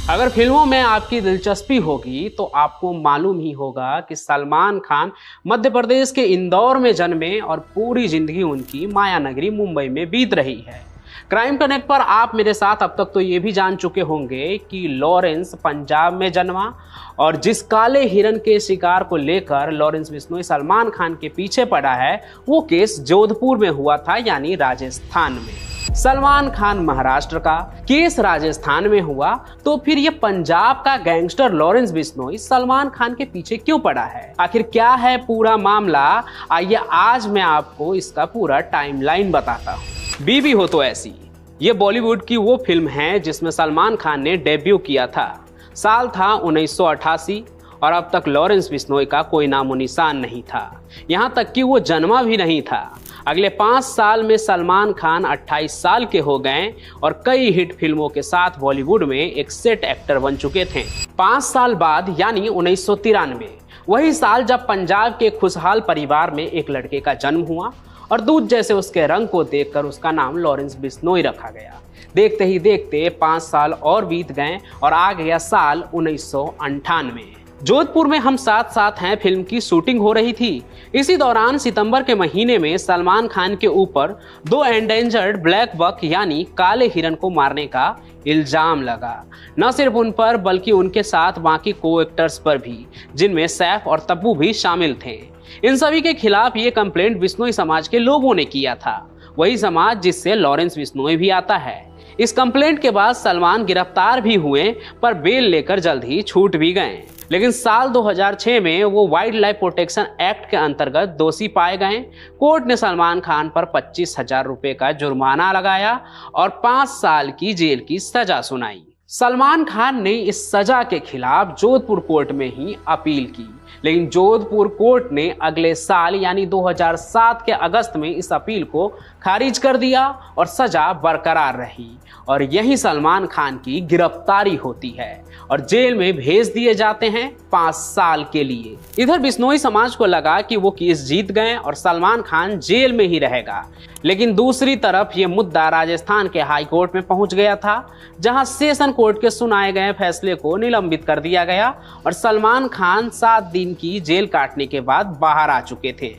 अगर फिल्मों में आपकी दिलचस्पी होगी तो आपको मालूम ही होगा कि सलमान खान मध्य प्रदेश के इंदौर में जन्मे और पूरी जिंदगी उनकी माया नगरी मुंबई में बीत रही है। क्राइम कनेक्ट पर आप मेरे साथ अब तक तो ये भी जान चुके होंगे कि लॉरेंस पंजाब में जन्मा, और जिस काले हिरन के शिकार को लेकर लॉरेंस बिश्नोई सलमान खान के पीछे पड़ा है वो केस जोधपुर में हुआ था, यानी राजस्थान में। सलमान खान महाराष्ट्र का, केस राजस्थान में हुआ, तो फिर ये पंजाब का गैंगस्टर लॉरेंस बिश्नोई सलमान खान के पीछे क्यों पड़ा है? आखिर क्या है पूरा मामला? आइए आज मैं आपको इसका पूरा टाइमलाइन बताता हूँ। बीबी हो तो ऐसी, ये बॉलीवुड की वो फिल्म है जिसमें सलमान खान ने डेब्यू किया था। साल था 1988 और अब तक लॉरेंस बिश्नोई का कोई नामो निशान नहीं था, यहाँ तक कि वो जन्मा भी नहीं था। अगले 5 साल में सलमान खान 28 साल के हो गए और कई हिट फिल्मों के साथ बॉलीवुड में एक सेट एक्टर बन चुके थे। 5 साल बाद यानी 1993, वही साल जब पंजाब के खुशहाल परिवार में एक लड़के का जन्म हुआ और दूध जैसे उसके रंग को देखकर उसका नाम लॉरेंस बिश्नोई रखा गया। देखते ही देखते 5 साल और बीत गए और आ गया साल 1998। जोधपुर में हम साथ साथ हैं फिल्म की शूटिंग हो रही थी। इसी दौरान सितंबर के महीने में सलमान खान के ऊपर 2 एंडेंजर्ड ब्लैक बक यानी काले हिरन को मारने का इल्जाम लगा। न सिर्फ उन पर बल्कि उनके साथ बाकी को एक्टर्स पर भी, जिनमें सैफ और तब्बू भी शामिल थे। इन सभी के खिलाफ ये कंप्लेंट बिश्नोई समाज के लोगों ने किया था, वही समाज जिससे लॉरेंस बिश्नोई भी आता है। इस कंप्लेंट के बाद सलमान गिरफ्तार भी हुए, पर बेल लेकर जल्द ही छूट भी गए। लेकिन साल 2006 में वो वाइल्ड लाइफ प्रोटेक्शन एक्ट के अंतर्गत दोषी पाए गए। कोर्ट ने सलमान खान पर 25,000 रुपए का जुर्माना लगाया और 5 साल की जेल की सजा सुनाई। सलमान खान ने इस सजा के खिलाफ जोधपुर कोर्ट में ही अपील की, लेकिन जोधपुर कोर्ट ने अगले साल यानी 2007 के अगस्त में इस अपील को खारिज कर दिया और सजा बरकरार रही। और यही सलमान खान की गिरफ्तारी होती है और जेल में भेज दिए जाते हैं 5 साल के लिए। इधर बिश्नोई समाज को लगा कि वो केस जीत गए और सलमान खान जेल में ही रहेगा, लेकिन दूसरी तरफ ये मुद्दा राजस्थान के हाई कोर्ट में पहुंच गया था, जहां सेशन कोर्ट के सुनाए गए फैसले को निलंबित कर दिया गया और सलमान खान 7 दिन की जेल काटने के बाद बाहर आ चुके थे।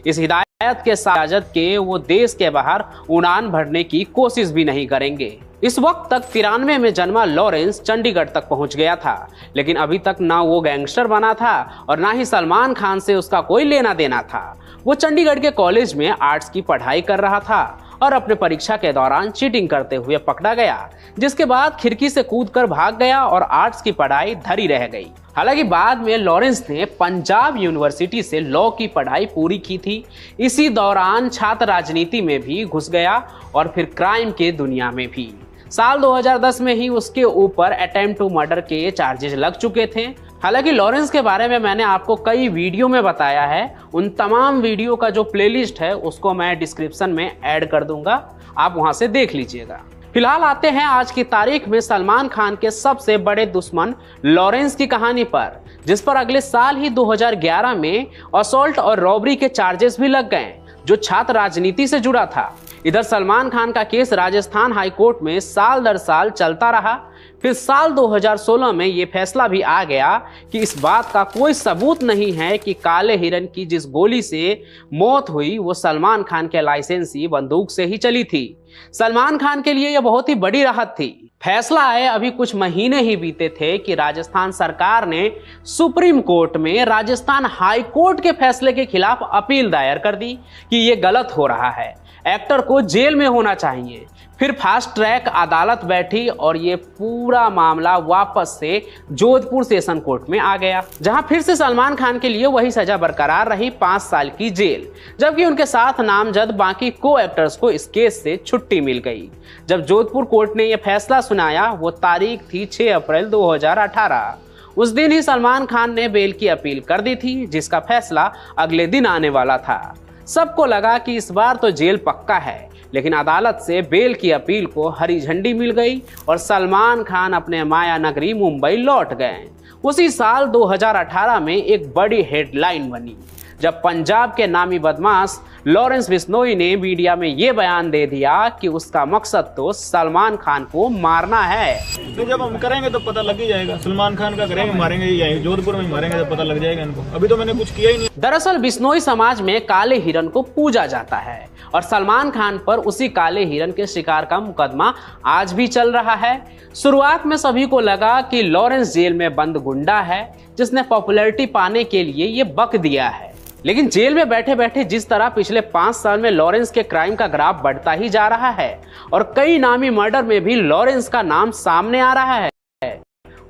इस हिदायत के साथ इजाजत के वो देश के बाहर उड़ान भरने की कोशिश भी नहीं करेंगे। इस वक्त तक 93 में जन्मा लॉरेंस चंडीगढ़ तक पहुंच गया था, लेकिन अभी तक ना वो गैंगस्टर बना था और ना ही सलमान खान से उसका कोई लेना देना था। वो चंडीगढ़ के कॉलेज में आर्ट्स की पढ़ाई कर रहा था और अपने परीक्षा के दौरान चीटिंग करते हुए पकड़ा गया, जिसके बाद खिड़की से कूदकर भाग गया और आर्ट्स की पढ़ाई धरी रह गई। हालांकि बाद में लॉरेंस ने पंजाब यूनिवर्सिटी से लॉ की पढ़ाई पूरी की थी। इसी दौरान छात्र राजनीति में भी घुस गया और फिर क्राइम के दुनिया में भी। साल 2010 में ही उसके ऊपर अटेम्प्ट टू मर्डर के चार्जेस लग चुके थे। हालांकि लॉरेंस के बारे में मैंने आपको कई वीडियो में बताया है, उन तमाम वीडियो का जो प्लेलिस्ट है उसको मैं डिस्क्रिप्शन में ऐड कर दूंगा, आप वहां से देख लीजिएगा। फिलहाल आते हैं आज की तारीख में सलमान खान के सबसे बड़े दुश्मन लॉरेंस की कहानी पर, जिस पर अगले साल ही 2011 में असॉल्ट और रॉबरी के चार्जेस भी लग गए, जो छात्र राजनीति से जुड़ा था। इधर सलमान खान का केस राजस्थान हाई कोर्ट में साल दर साल चलता रहा। फिर साल 2016 में ये फैसला भी आ गया कि इस बात का कोई सबूत नहीं है कि काले हिरन की जिस गोली से मौत हुई वो सलमान खान के लाइसेंसी बंदूक से ही चली थी। सलमान खान के लिए यह बहुत ही बड़ी राहत थी। फैसला आए अभी कुछ महीने ही बीते थे कि राजस्थान सरकार ने सुप्रीम कोर्ट में राजस्थान हाई कोर्ट के फैसले के खिलाफ अपील दायर कर दी कि ये गलत हो रहा है, एक्टर को जेल में होना चाहिए। फिर फास्ट ट्रैक अदालत बैठी और ये पूरा मामला वापस से जोधपुर सेशन कोर्ट में आ गया, जहां फिर से सलमान खान के लिए वही सजा बरकरार रही, 5 साल की जेल, जबकि उनके साथ नामजद बाकी को एक्टर्स को इस केस से छुट्टी मिल गई। जब जोधपुर कोर्ट ने यह फैसला सुनाया वो तारीख थी 6 अप्रैल 2018। उस दिन ही सलमान खान ने बेल की अपील कर दी थी, जिसका फैसला अगले दिन आने वाला था। सबको लगा कि इस बार तो जेल पक्का है, लेकिन अदालत से बेल की अपील को हरी झंडी मिल गई और सलमान खान अपने माया नगरी मुंबई लौट गए। उसी साल 2018 में एक बड़ी हेडलाइन बनी जब पंजाब के नामी बदमाश लॉरेंस बिश्नोई ने मीडिया में ये बयान दे दिया कि उसका मकसद तो सलमान खान को मारना है। तो जब हम करेंगे तो पता लग ही जाएगा, सलमान खान का करेंगे, मारेंगे, यहीं जोधपुर में मारेंगे तो पता लग जाएगा इनको। अभी तो मैंने कुछ किया ही नहीं। दरअसल बिश्नोई समाज में काले हिरन को पूजा जाता है और सलमान खान पर उसी काले हिरन के शिकार का मुकदमा आज भी चल रहा है। शुरुआत में सभी को लगा कि लॉरेंस जेल में बंद गुंडा है जिसने पॉपुलैरिटी पाने के लिए ये बक दिया है, लेकिन जेल में बैठे बैठे जिस तरह पिछले 5 साल में लॉरेंस के क्राइम का ग्राफ बढ़ता ही जा रहा है और कई नामी मर्डर में भी लॉरेंस का नाम सामने आ रहा है,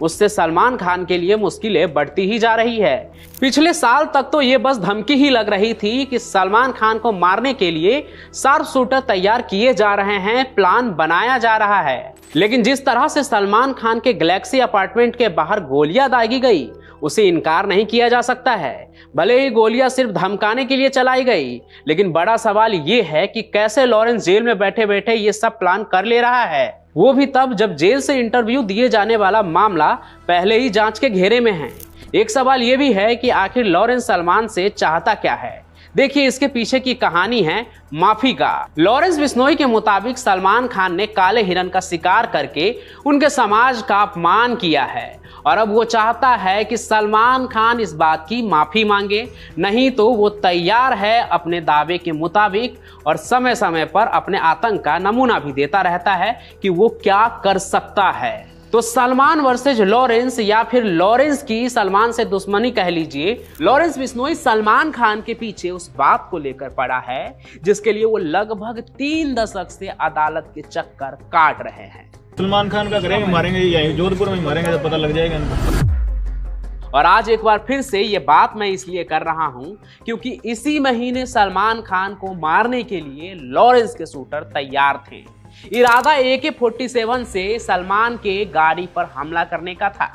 उससे सलमान खान के लिए मुश्किलें बढ़ती ही जा रही है। पिछले साल तक तो ये बस धमकी ही लग रही थी कि सलमान खान को मारने के लिए शार्प शूटर तैयार किए जा रहे हैं, प्लान बनाया जा रहा है। लेकिन जिस तरह से सलमान खान के गैलेक्सी अपार्टमेंट के बाहर गोलियां दागी गई उसे इनकार नहीं किया जा सकता है। भले ही गोलियां सिर्फ धमकाने के लिए चलाई गई, लेकिन बड़ा सवाल ये है कि कैसे लॉरेंस जेल में बैठे बैठे ये सब प्लान कर ले रहा है, वो भी तब जब जेल से इंटरव्यू दिए जाने वाला मामला पहले ही जांच के घेरे में है। एक सवाल ये भी है कि आखिर लॉरेंस सलमान से चाहता क्या है। देखिए इसके पीछे की कहानी है माफी का। लॉरेंस बिश्नोई के मुताबिक सलमान खान ने काले हिरन का शिकार करके उनके समाज का अपमान किया है और अब वो चाहता है कि सलमान खान इस बात की माफी मांगे, नहीं तो वो तैयार है अपने दावे के मुताबिक और समय समय पर अपने आतंक का नमूना भी देता रहता है कि वो क्या कर सकता है। तो सलमान वर्सेज लॉरेंस या फिर लॉरेंस की सलमान से दुश्मनी कह लीजिए, लॉरेंस बिश्नोई सलमान खान के पीछे उस बात को लेकर पड़ा है जिसके लिए वो लगभग 3 दशक से अदालत के चक्कर काट रहे हैं। सलमान खान का करेंगे मारेंगे, यहीं जोधपुर में मारेंगे तो पता लग जाएगा इनको। और आज एक बार फिर से ये बात मैं इसलिए कर रहा हूं क्योंकि इसी महीने सलमान खान को मारने के लिए लॉरेंस के शूटर तैयार थे। इरादा AK-47 से सलमान के गाड़ी पर हमला करने का था,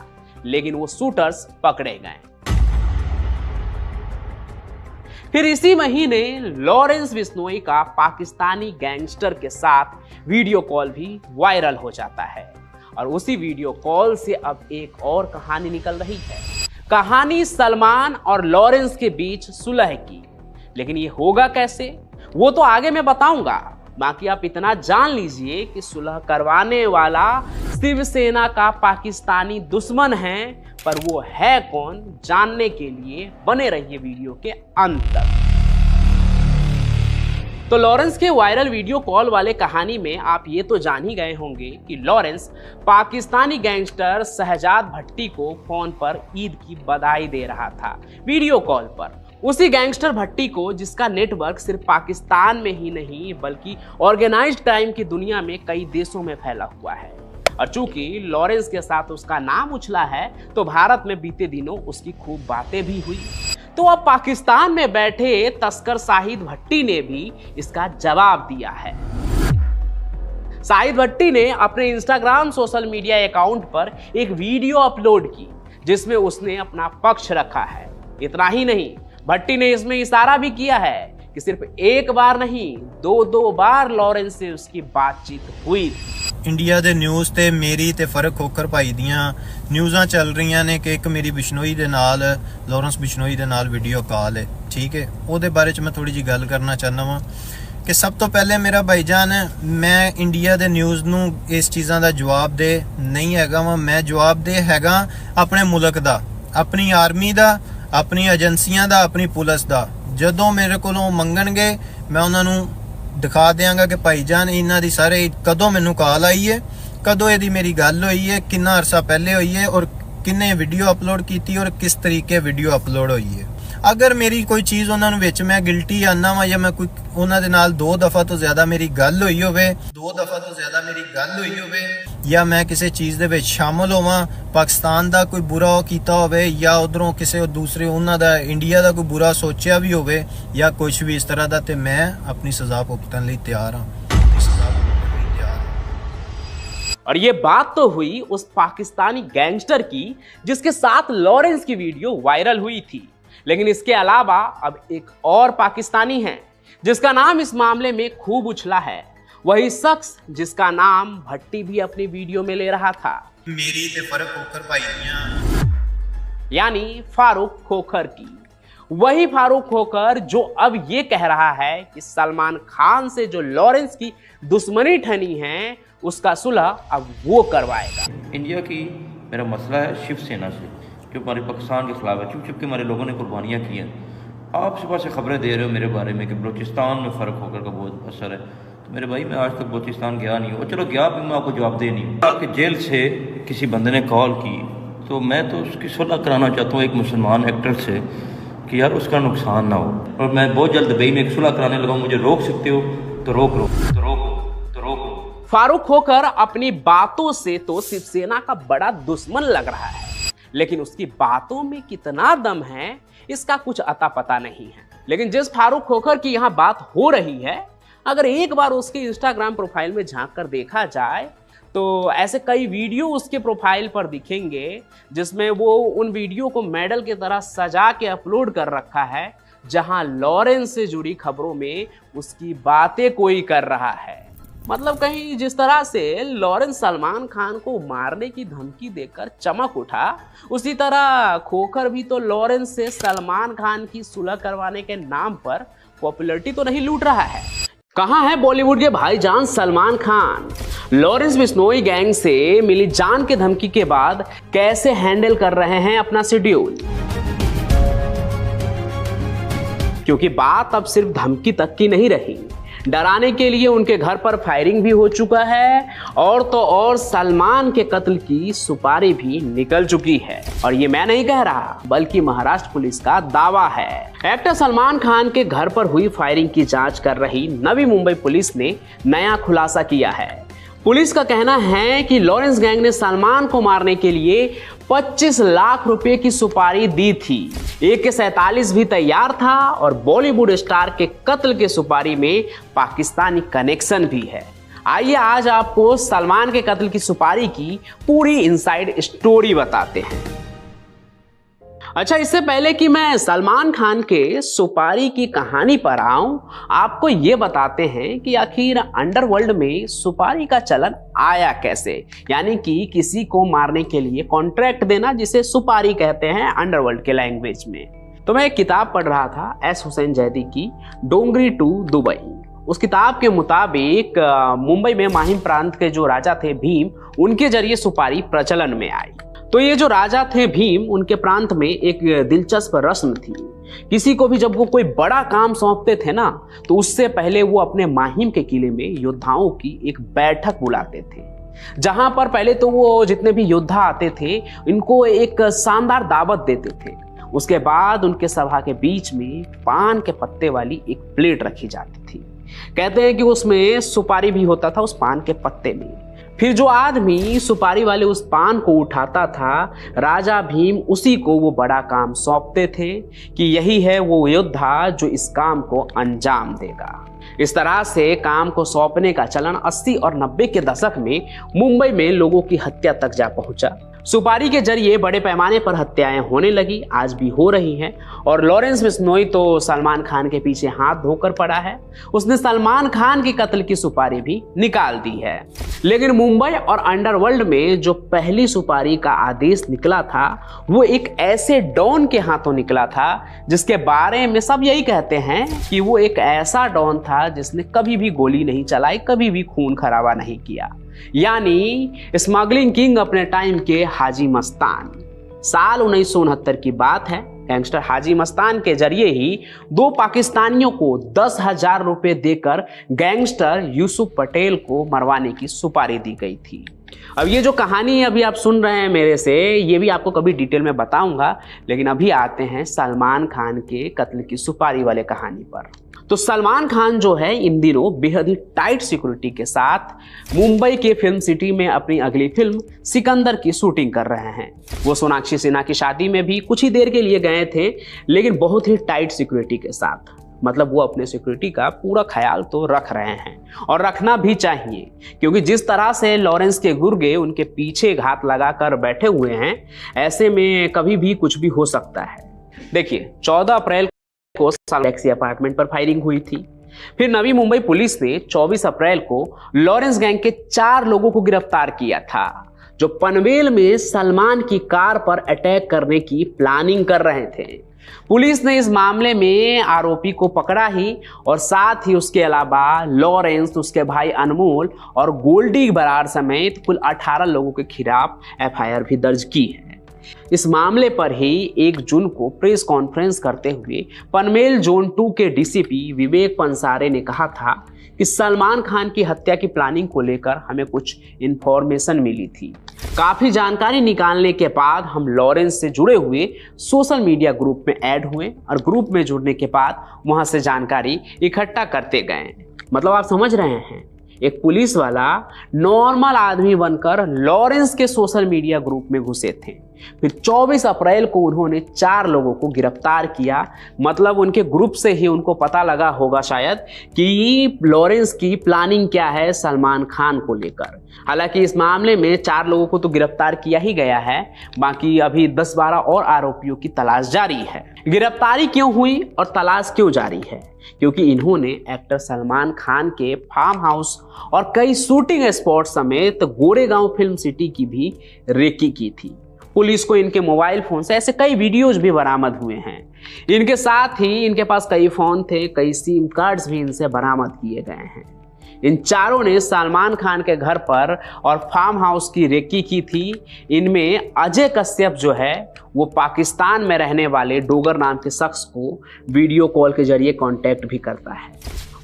लेकिन वो शूटर्स पकड़े गए। फिर इसी महीने लॉरेंस बिश्नोई का पाकिस्तानी गैंगस्टर के साथ वीडियो कॉल भी वायरल हो जाता है और उसी वीडियो कॉल से अब एक और कहानी निकल रही है। कहानी सलमान और लॉरेंस के बीच सुलह की, लेकिन ये होगा कैसे वो तो आगे मैं बताऊंगा। बाकी आप इतना जान लीजिए कि सुलह करवाने वाला शिवसेना का पाकिस्तानी दुश्मन है, पर वो है कौन जानने के लिए बने रहिए वीडियो के अंत तक। तो लॉरेंस के वायरल वीडियो कॉल वाले कहानी में आप ये तो जान ही गए होंगे कि लॉरेंस पाकिस्तानी गैंगस्टर शहजाद भट्टी को फोन पर ईद की बधाई दे रहा था वीडियो कॉल पर। उसी गैंगस्टर भट्टी को जिसका नेटवर्क सिर्फ पाकिस्तान में ही नहीं बल्कि ऑर्गेनाइज्ड क्राइम की दुनिया में कई देशों में फैला हुआ है। और चूंकि लॉरेंस के साथ उसका नाम उछला है तो भारत में बीते दिनों उसकी खूब बातें भी हुई। तो अब पाकिस्तान में बैठे तस्कर शाहिद भट्टी ने भी इसका जवाब दिया है। शाहिद भट्टी ने अपने इंस्टाग्राम सोशल मीडिया अकाउंट पर एक वीडियो अपलोड की जिसमें उसने अपना पक्ष रखा है। इतना ही नहीं, भट्टी ने इसमें इशारा भी किया है कि सिर्फ एक बार नहीं 2 बार लॉरेंस से उसकी बातचीत हुई। इंडिया ਦੇ ਨਿਊਜ਼ ਤੇ ਮੇਰੀ ਤੇ ਫਰਕ ਖੋਖਰ ਭਾਈ ਦੀਆਂ ਨਿਊਜ਼ਾਂ ਚੱਲ ਰਹੀਆਂ ਨੇ ਕਿ ਇੱਕ ਮੇਰੀ ਬਿਸ਼ਨੋਈ ਦੇ ਨਾਲ ਲੌਰੈਂਸ ਬਿਸ਼ਨੋਈ ਦੇ ਨਾਲ ਵੀਡੀਓ ਕਾਲ ਹੈ, ਠੀਕ ਹੈ। ਉਹਦੇ ਬਾਰੇ ਚ ਮੈਂ ਥੋੜੀ ਜੀ ਗੱਲ ਕਰਨਾ ਚਾਹੁੰਦਾ ਵਾਂ ਕਿ ਸਭ ਤੋਂ ਪਹਿਲੇ ਮੇਰਾ ਭਾਈਜਾਨ ਮੈਂ ਇੰਡੀਆ ਦੇ ਨਿਊਜ਼ ਨੂੰ ਇਸ ਚੀਜ਼ਾਂ ਦਾ ਜਵਾਬ ਦੇ ਨਹੀਂ ਹੈਗਾ ਵਾਂ। ਮੈਂ ਜਵਾਬ ਦੇ ਹੈਗਾ ਆਪਣੇ ਮੁਲਕ ਦਾ, ਆਪਣੀ ਆਰਮੀ ਦਾ, ਆਪਣੀ ਏਜੰਸੀਆਂ ਦਾ, ਆਪਣੀ ਪੁਲਿਸ ਦਾ। ਜਦੋਂ ਮੇਰੇ ਕੋਲੋਂ ਮੰਗਣਗੇ ਮੈਂ ਉਹਨਾਂ ਨੂੰ दिखा देंगा कि भाईजान इन्हां दी सारे कदों मैनू कॉल आई है, कदों इहदी मेरी गल हुई है, कितना अरसा पहले हुई है और किन्ने वीडियो अपलोड की और किस तरीके वीडियो अपलोड हुई है। अगर मेरी कोई चीज़ उन्होंने विच मैं गिल्टी आना वा या मैं कोई उन्होंने नाल 2 दफ़ा तो ज़्यादा मेरी गल हुई होवे, या मैं किसी चीज़ दे विच शामिल होवां, पाकिस्तान दा कोई बुरा कीता होवे या उधरों किसी दूसरे उन्हां दा इंडिया दा कोई बुरा सोचिया भी होवे या कुछ भी इस तरह दा, ते मैं अपनी सज़ा भुगतन लई तैयार हाँ। और ये बात तो हुई उस पाकिस्तानी गैंगस्टर की जिसके साथ लॉरेंस की वीडियो वायरल हुई थी, लेकिन इसके अलावा अब एक और पाकिस्तानी है जिसका नाम इस मामले में खूब उछला है। वही शख्स जिसका नाम भट्टी भी अपनी वीडियो में ले रहा था, मेरी ते फर्क खोखर भाई यानी फारूक खोखर की। वही फारूक खोखर जो अब ये कह रहा है कि सलमान खान से जो लॉरेंस की दुश्मनी ठनी है उसका सुलह अब वो करवाएगा। इंडिया की मेरा मसला है शिवसेना से जो हमारे पाकिस्तान के खिलाफ है। चुप के हमारे लोगों ने कुर्बानियाँ की हैं। आप सुबह से खबरें दे रहे हो मेरे बारे में कि बलूचिस्तान में फ़र्क होकर का बहुत असर है, तो मेरे भाई मैं आज तक बलूचिस्तान गया नहीं हूँ। चलो गया भी मैं आपको जवाब दे नहीं हूँ। आपके जेल से किसी बंदे ने कॉल की तो मैं तो उसकी सुलह कराना चाहता हूँ एक मुसलमान एक्टर से कि यार उसका नुकसान ना हो, और मैं बहुत जल्द दुबई में एक सुलह कराने लगा। मुझे रोक सकते हो तो रोक फारूक खोखर अपनी बातों से तो शिवसेना का बड़ा दुश्मन लग रहा है, लेकिन उसकी बातों में कितना दम है इसका कुछ अता पता नहीं है। लेकिन जिस फारूक खोखर की यहाँ बात हो रही है, अगर एक बार उसके इंस्टाग्राम प्रोफाइल में झांक कर देखा जाए तो ऐसे कई वीडियो उसके प्रोफाइल पर दिखेंगे जिसमें वो उन वीडियो को मेडल की तरह सजा के अपलोड कर रखा है, जहां लॉरेंस से जुड़ी खबरों में उसकी बातें कोई कर रहा है। मतलब कहीं जिस तरह से लॉरेंस सलमान खान को मारने की धमकी देकर चमक उठा, उसी तरह खोखर भी तो लॉरेंस से सलमान खान की सुलह करवाने के नाम पर पॉपुलैरिटी तो नहीं लूट रहा है? कहां है बॉलीवुड के भाईजान सलमान खान? लॉरेंस बिश्नोई गैंग से मिली जान की धमकी के बाद कैसे हैंडल कर रहे हैं अपना शेड्यूल? क्योंकि बात अब सिर्फ धमकी तक की नहीं रही, डराने के लिए उनके घर पर फायरिंग भी हो चुका है और तो और सलमान के कत्ल की सुपारी भी निकल चुकी है। और ये मैं नहीं कह रहा बल्कि महाराष्ट्र पुलिस का दावा है। एक्टर सलमान खान के घर पर हुई फायरिंग की जांच कर रही नवी मुंबई पुलिस ने नया खुलासा किया है। पुलिस का कहना है कि लॉरेंस गैंग ने सलमान को मारने के लिए 25 लाख रुपए की सुपारी दी थी। AK-47 भी तैयार था और बॉलीवुड स्टार के कत्ल के सुपारी में पाकिस्तानी कनेक्शन भी है। आइए आज आपको सलमान के कत्ल की सुपारी की पूरी इनसाइड स्टोरी बताते हैं। अच्छा, इससे पहले कि मैं सलमान खान के सुपारी की कहानी पर आऊं, आपको ये बताते हैं कि आखिर अंडरवर्ल्ड में सुपारी का चलन आया कैसे, यानी कि किसी को मारने के लिए कॉन्ट्रैक्ट देना, जिसे सुपारी कहते हैं अंडरवर्ल्ड के लैंग्वेज में। तो मैं एक किताब पढ़ रहा था S. हुसैन जैदी की, डोंगरी टू दुबई। उस किताब के मुताबिक मुंबई में माहिम प्रांत के जो राजा थे भीम, उनके जरिए सुपारी प्रचलन में आई। तो ये जो राजा थे भीम, उनके प्रांत में एक दिलचस्प रस्म थी। किसी को भी जब वो कोई बड़ा काम सौंपते थे ना, तो उससे पहले वो अपने माहिम के किले में योद्धाओं की एक बैठक बुलाते थे, जहां पर पहले तो वो जितने भी योद्धा आते थे इनको एक शानदार दावत देते थे। उसके बाद उनके सभा के बीच में पान के पत्ते वाली एक प्लेट रखी जाती थी। कहते हैं कि उसमें सुपारी भी होता था उस पान के पत्ते में। फिर जो आदमी सुपारी वाले उस पान को उठाता था, राजा भीम उसी को वो बड़ा काम सौंपते थे कि यही है वो योद्धा जो इस काम को अंजाम देगा। इस तरह से काम को सौंपने का चलन 80 और 90 के दशक में मुंबई में लोगों की हत्या तक जा पहुंचा। सुपारी के जरिए बड़े पैमाने पर हत्याएं होने लगी, आज भी हो रही हैं। और लॉरेंस बिश्नोई तो सलमान खान के पीछे हाथ धोकर पड़ा है। उसने सलमान खान के कत्ल की सुपारी भी निकाल दी है। लेकिन मुंबई और अंडरवर्ल्ड में जो पहली सुपारी का आदेश निकला था, वो एक ऐसे डॉन के हाथों निकला था जिसके बारे में सब यही कहते हैं कि वो एक ऐसा डॉन था जिसने कभी भी गोली नहीं चलाई, कभी भी खून खराबा नहीं किया, यानी स्मगलिंग किंग अपने टाइम के हाजी मस्तान। साल 1969 की बात है। गैंगस्टर हाजी मस्तान के जरिए ही 2 पाकिस्तानियों को 10,000 रुपए देकर गैंगस्टर यूसुफ पटेल को मरवाने की सुपारी दी गई थी। अब ये जो कहानी अभी आप सुन रहे हैं मेरे से, ये भी आपको कभी डिटेल में बताऊंगा, लेकिन अभी आते हैं सलमान खान के कत्ल की सुपारी वाले कहानी पर। तो सलमान खान जो है इन दिनों बेहद ही टाइट सिक्योरिटी के साथ मुंबई के फिल्म सिटी में अपनी अगली फिल्म सिकंदर की शूटिंग कर रहे हैं। वो सोनाक्षी सिन्हा की शादी में भी कुछ ही देर के लिए गए थे, लेकिन बहुत ही टाइट सिक्योरिटी के साथ। मतलब वो अपने सिक्योरिटी का पूरा ख्याल तो रख रहे हैं और रखना भी चाहिए, क्योंकि जिस तरह से लॉरेंस के गुर्गे उनके पीछे घात लगाकर बैठे हुए हैं, ऐसे में कभी भी कुछ भी हो सकता है। देखिए, 14 अप्रैल को गैलेक्सी अपार्टमेंट पर फायरिंग हुई थी। फिर नवी मुंबई पुलिस ने 24 अप्रैल को लॉरेंस गैंग के 4 लोगों को गिरफ्तार किया था, जो पनवेल में सलमान की कार पर अटैक करने की प्लानिंग कर रहे थे। पुलिस ने इस मामले में आरोपी को पकड़ा ही, और साथ ही उसके अलावा लॉरेंस, उसके भाई अनमोल और गोल्डी बरार समेत कुल 18 लोगों के खिलाफ FIR भी दर्ज की है। इस मामले पर ही 1 जून को प्रेस कॉन्फ्रेंस करते हुए पनवेल जोन 2 के DCP विवेक पंसारे ने कहा था कि सलमान खान की हत्या की प्लानिंग को लेकर हमें कुछ इंफॉर्मेशन मिली थी। काफी जानकारी निकालने के बाद हम लॉरेंस से जुड़े हुए सोशल मीडिया ग्रुप में ऐड हुए और ग्रुप में जुड़ने के बाद वहां से जानकारी इकट्ठा करते गए। मतलब आप समझ रहे हैं, एक पुलिस वाला नॉर्मल आदमी बनकर लॉरेंस के सोशल मीडिया ग्रुप में घुसे थे। फिर 24 अप्रैल को उन्होंने 4 लोगों को गिरफ्तार किया। मतलब उनके ग्रुप से ही उनको पता लगा होगा शायद कि लॉरेंस की प्लानिंग क्या है सलमान खान को लेकर। हालांकि इस मामले में 4 लोगों को तो गिरफ्तार किया ही गया है, बाकी अभी 10-12 और आरोपियों की तलाश जारी है। गिरफ्तारी क्यों हुई और तलाश क्यों जारी है? क्योंकि इन्होंने एक्टर सलमान खान के फार्म हाउस और कई शूटिंग स्पॉट समेत गोरेगांव फिल्म सिटी की भी रेकी की थी। पुलिस को इनके मोबाइल फोन से ऐसे कई वीडियोज भी बरामद हुए हैं। इनके साथ ही इनके पास कई फोन थे, कई सिम कार्ड्स भी इनसे बरामद किए गए हैं। इन चारों ने सलमान खान के घर पर और फार्म हाउस की रेकी की थी। इनमें अजय कश्यप जो है वो पाकिस्तान में रहने वाले डोगर नाम के शख्स को वीडियो कॉल के जरिए कांटेक्ट भी करता है।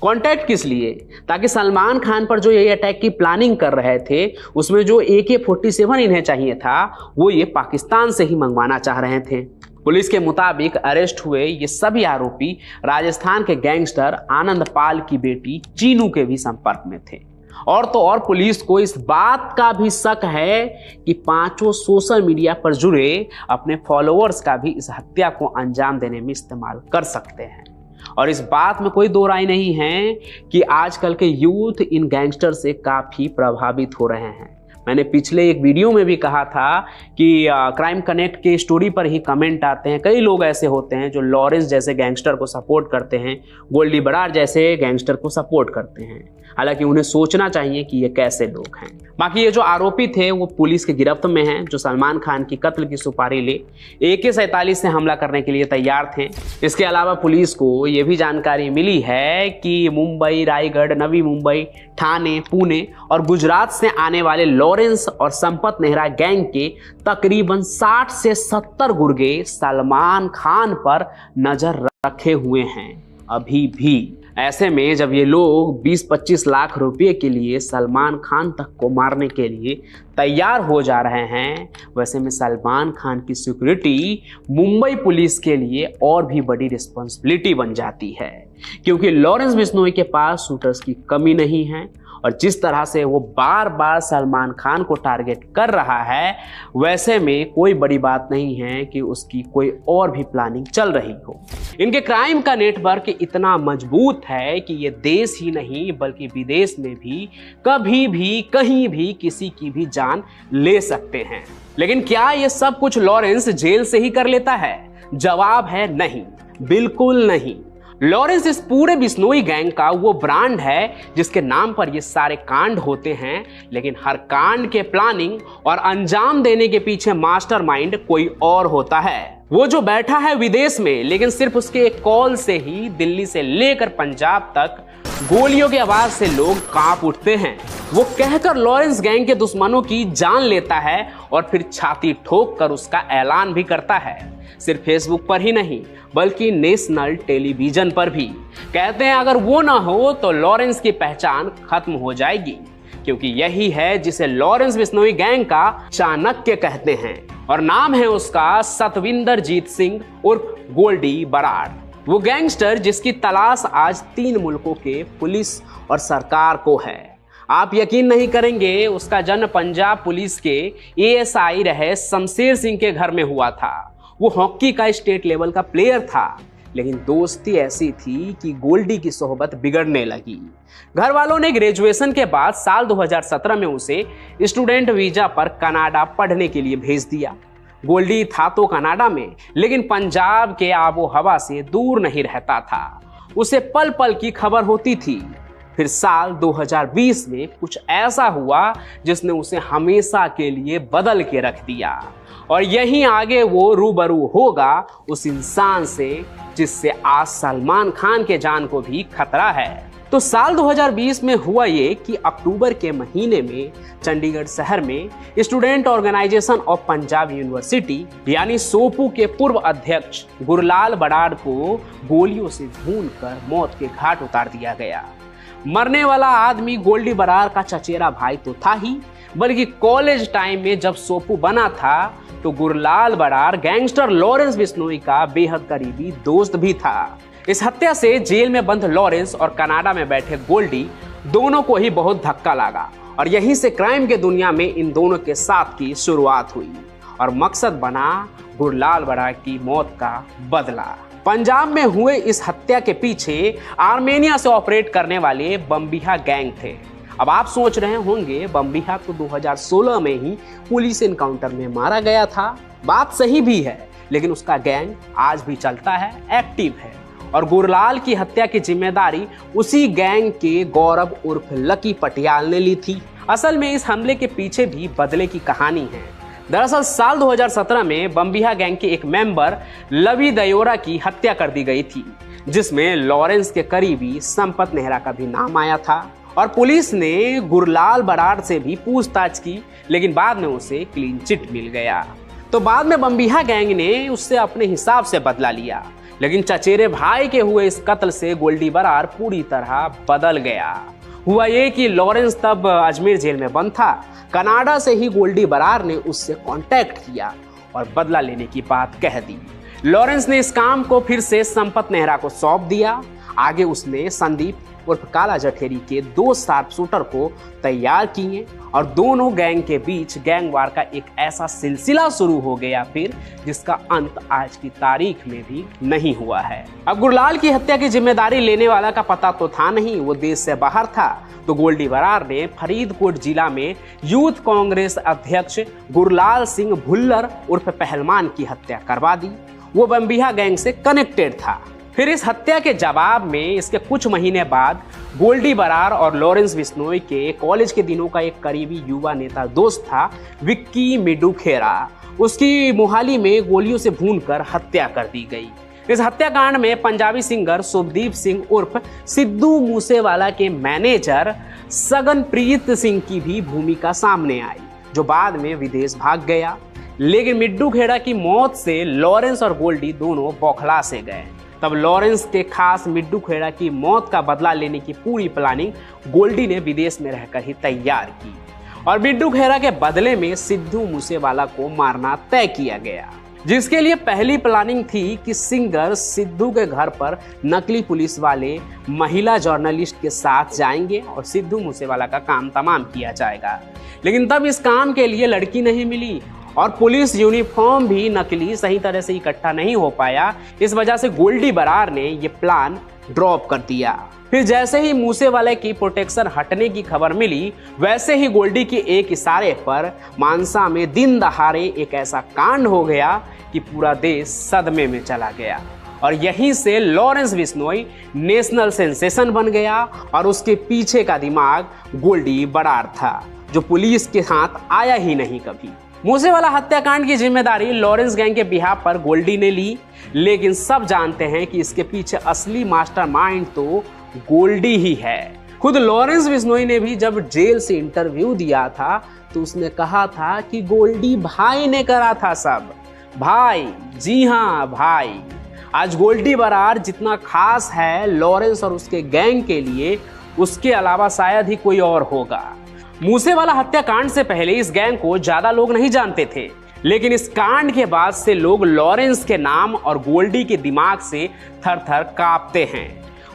कांटेक्ट किस लिए? ताकि सलमान खान पर जो ये अटैक की प्लानिंग कर रहे थे उसमें जो AK-47 इन्हें चाहिए था वो ये पाकिस्तान से ही मंगवाना चाह रहे थे। पुलिस के मुताबिक अरेस्ट हुए ये सभी आरोपी राजस्थान के गैंगस्टर आनंद पाल की बेटी चीनू के भी संपर्क में थे। और तो और पुलिस को इस बात का भी शक है कि पांचों सोशल मीडिया पर जुड़े अपने फॉलोअर्स का भी इस हत्या को अंजाम देने में इस्तेमाल कर सकते हैं। और इस बात में कोई दो राय नहीं है कि आजकल के यूथ इन गैंगस्टर से काफी प्रभावित हो रहे हैं। मैंने पिछले एक वीडियो में भी कहा था कि क्राइम कनेक्ट के स्टोरी पर ही कमेंट आते हैं। कई लोग ऐसे होते हैं जो लॉरेंस जैसे गैंगस्टर को सपोर्ट करते हैं, गोल्डी बरार जैसे गैंगस्टर को सपोर्ट करते हैं। हालांकि उन्हें सोचना चाहिए कि ये कैसे लोग हैं। बाकी ये जो आरोपी थे वो पुलिस की गिरफ्त में हैं, जो सलमान खान की कत्ल की सुपारी ले AK-47 से हमला करने के लिए तैयार थे। इसके अलावा पुलिस को ये भी जानकारी मिली है कि मुंबई, रायगढ़, नवी मुंबई, ठाणे, पुणे और गुजरात से आने वाले लॉरेंस और संपत नेहरा गैंग के तकरीबन 60 से 70 गुर्गे सलमान खान पर नजर रखे हुए हैं अभी भी। ऐसे में जब ये लोग 20-25 लाख रुपए के लिए सलमान खान तक को मारने के लिए तैयार हो जा रहे हैं, वैसे में सलमान खान की सिक्योरिटी मुंबई पुलिस के लिए और भी बड़ी रिस्पॉन्सिबिलिटी बन जाती है। क्योंकि लॉरेंस बिश्नोई के पास शूटर्स की कमी नहीं है और जिस तरह से वो बार बार सलमान खान को टारगेट कर रहा है, वैसे में कोई बड़ी बात नहीं है कि उसकी कोई और भी प्लानिंग चल रही हो। इनके क्राइम का नेटवर्क इतना मजबूत है कि ये देश ही नहीं बल्कि विदेश में भी कभी भी कहीं भी किसी की भी जान ले सकते हैं। लेकिन क्या ये सब कुछ लॉरेंस जेल से ही कर लेता है? जवाब है नहीं, बिल्कुल नहीं। लॉरेंस इस पूरे बिश्नोई गैंग का वो ब्रांड है जिसके नाम पर ये सारे कांड होते हैं, लेकिन हर कांड के प्लानिंग और अंजाम देने के पीछे मास्टरमाइंड कोई और होता है। वो जो बैठा है विदेश में, लेकिन सिर्फ उसके एक कॉल से ही दिल्ली से लेकर पंजाब तक गोलियों की आवाज से लोग कांप उठते हैं। वो कहकर लॉरेंस गैंग के दुश्मनों की जान लेता है और फिर छाती ठोक कर उसका ऐलान भी करता है। सिर्फ फेसबुक पर ही नहीं बल्कि नेशनल टेलीविजन पर भी। कहते हैं अगर वो ना हो तो लॉरेंस की पहचान खत्म हो जाएगी, क्योंकि यही है जिसे लॉरेंस बिश्नोई गैंग का चाणक्य कहते हैं और नाम है उसका सतविंदरजीत सिंह उर्फ गोल्डी बरार। वो गैंगस्टर जिसकी तलाश आज 3 मुल्कों के पुलिस और सरकार को है। आप यकीन नहीं करेंगे, उसका जन्म पंजाब पुलिस के ASI रहे शमशेर सिंह के घर में हुआ था। वो हॉकी का स्टेट लेवल का प्लेयर था, लेकिन दोस्ती ऐसी थी कि गोल्डी की सोहबत बिगड़ने लगी। घर वालों ने ग्रेजुएशन के बाद साल 2017 में उसे स्टूडेंट वीजा पर कनाडा पढ़ने के लिए भेज दिया। गोल्डी था तो कनाडा में, लेकिन पंजाब के आबो हवा से दूर नहीं रहता था। उसे पल पल की खबर होती थी। फिर साल 2020 में कुछ ऐसा हुआ जिसने उसे हमेशा के लिए बदल के रख दिया। और यहीं आगे वो रूबरू होगा उस इंसान से जिससे आज सलमान खान के जान को भी खतरा है। तो साल 2020 में हुआ ये कि अक्टूबर के महीने में चंडीगढ़ शहर में student organisation of Panjab university यानी सोपू के पूर्व अध्यक्ष गुरलाल बराड़ को गोलियों से भूनकर मौत के घाट उतार दिया गया। मरने वाला आदमी गोल्डी बरार का चचेरा भाई तो था ही, बल्कि कॉलेज टाइम में जब सोपू बना था तो गुरलाल बरार गैंगस्टर लॉरेंस बिश्नोई का बेहद करीबी दोस्त भी था। इस हत्या से जेल में बंद लॉरेंस और कनाडा में बैठे गोल्डी दोनों को ही बहुत धक्का लगा और यहीं से क्राइम के दुनिया में इन दोनों के साथ की शुरुआत हुई और मकसद बना गुरलाल बरार की मौत का बदला। पंजाब में हुए इस हत्या के पीछे आर्मेनिया से ऑपरेट करने वाले बम्बिहा गैंग थे। अब आप सोच रहे होंगे बम्बिहा तो 2016 में ही पुलिस एनकाउंटर में मारा गया था। बात सही भी है, लेकिन उसका गैंग आज भी चलता है, एक्टिव है और गुरलाल की हत्या की जिम्मेदारी उसी गैंग के गौरव उर्फ लकी पटियाल ने ली थी। असल में इस हमले के पीछे भी बदले की कहानी है। दरअसल साल 2017 में बम्बिहा गैंग के एक मेंबर लवी दयोरा की हत्या कर दी गई थी, जिसमें लॉरेंस के करीबी संपत नेहरा का भी नाम आया था और पुलिस ने गुरलाल बराड़ से भी पूछताछ की, लेकिन बाद में उसे क्लीन चिट मिल गया। तो बाद में बम्बिहा गैंग ने उससे अपने हिसाब से बदला लिया, लेकिन चचेरे भाई के हुए इस कत्ल से गोल्डी बराड़ पूरी तरह बदल गया। हुआ ये कि लॉरेंस तब अजमेर जेल में बंद था। कनाडा से ही गोल्डी बराड़ ने उससे कांटेक्ट किया और बदला लेने की बात कह दी। लॉरेंस ने इस काम को फिर से संपत नेहरा को सौंप दिया। आगे उसने संदीप उर्फ काला जठेरी के 2 शार्प शूटर को तैयार किए और दोनों गैंग के बीच गैंग वार का एक ऐसा सिलसिला शुरू हो गया फिर, जिसका अंत आज की तारीख में भी नहीं हुआ है। अब गुरलाल की हत्या की जिम्मेदारी लेने वाला का पता तो था नहीं, वो देश से बाहर था। तो गोल्डी बराड़ ने फरीदकोट जिला में यूथ कांग्रेस अध्यक्ष गुरलाल सिंह भुल्लर उर्फ पहलवान की हत्या करवा दी। वो बम्बिहा गैंग से कनेक्टेड था। फिर इस हत्या के जवाब में इसके कुछ महीने बाद गोल्डी बराड़ और लॉरेंस बिश्नोई के कॉलेज के दिनों का एक करीबी युवा नेता दोस्त था विक्की मिडू खेरा, उसकी मोहाली में गोलियों से भूनकर हत्या कर दी गई। इस हत्याकांड में पंजाबी सिंगर शुभदीप सिंह उर्फ सिद्धू मूसेवाला के मैनेजर सगनप्रीत सिंह की भी भूमिका सामने आई, जो बाद में विदेश भाग गया। लेकिन मिड्डू खेड़ा की मौत से लॉरेंस और गोल्डी दोनों बौखला से गए। तब लॉरेंस के खास मिड्डू खेड़ा की मौत का बदला लेने की पूरी प्लानिंग गोल्डी ने विदेश में रहकर ही तैयार की और मिड्डू खेड़ा के बदले में सिद्धू मूसेवाला को मारना तय किया गया, जिसके लिए पहली प्लानिंग थी कि सिंगर सिद्धू के घर पर नकली पुलिस वाले महिला जर्नलिस्ट के साथ जाएंगे और सिद्धू मूसेवाला का काम तमाम किया जाएगा। लेकिन तब इस काम के लिए लड़की नहीं मिली और पुलिस यूनिफॉर्म भी नकली सही तरह से इकट्ठा नहीं हो पाया। इस वजह से गोल्डी बराड़ ने ये प्लान ड्रॉप कर दिया। फिर जैसे ही मूसेवाले की प्रोटेक्शन हटने की खबर मिली, वैसे ही गोल्डी के एक इशारे पर मानसा में दिन दहाड़े एक ऐसा कांड हो गया कि पूरा देश सदमे में चला गया और यहीं से लॉरेंस बिश्नोई नेशनल सेंसेशन बन गया और उसके पीछे का दिमाग गोल्डी बराड़ था, जो पुलिस के हाथ आया ही नहीं कभी। मूसेवाला हत्याकांड की जिम्मेदारी लॉरेंस गैंग के बिहाफ पर गोल्डी ने ली, लेकिन सब जानते हैं कि इसके पीछे असली मास्टरमाइंड तो गोल्डी ही है। खुद लॉरेंस बिश्नोई ने भी जब जेल से इंटरव्यू दिया था तो उसने कहा था कि गोल्डी भाई ने करा था सब। भाई, जी हाँ भाई। आज गोल्डी बराड़ जितना खास है लॉरेंस और उसके गैंग के लिए, उसके अलावा शायद ही कोई और होगा। मूसेवाला हत्याकांड से पहले इस गैंग को ज्यादा लोग नहीं जानते थे, लेकिन इस कांड के बाद से लोग लॉरेंस के नाम और गोल्डी के दिमाग से थर थर कांपते हैं।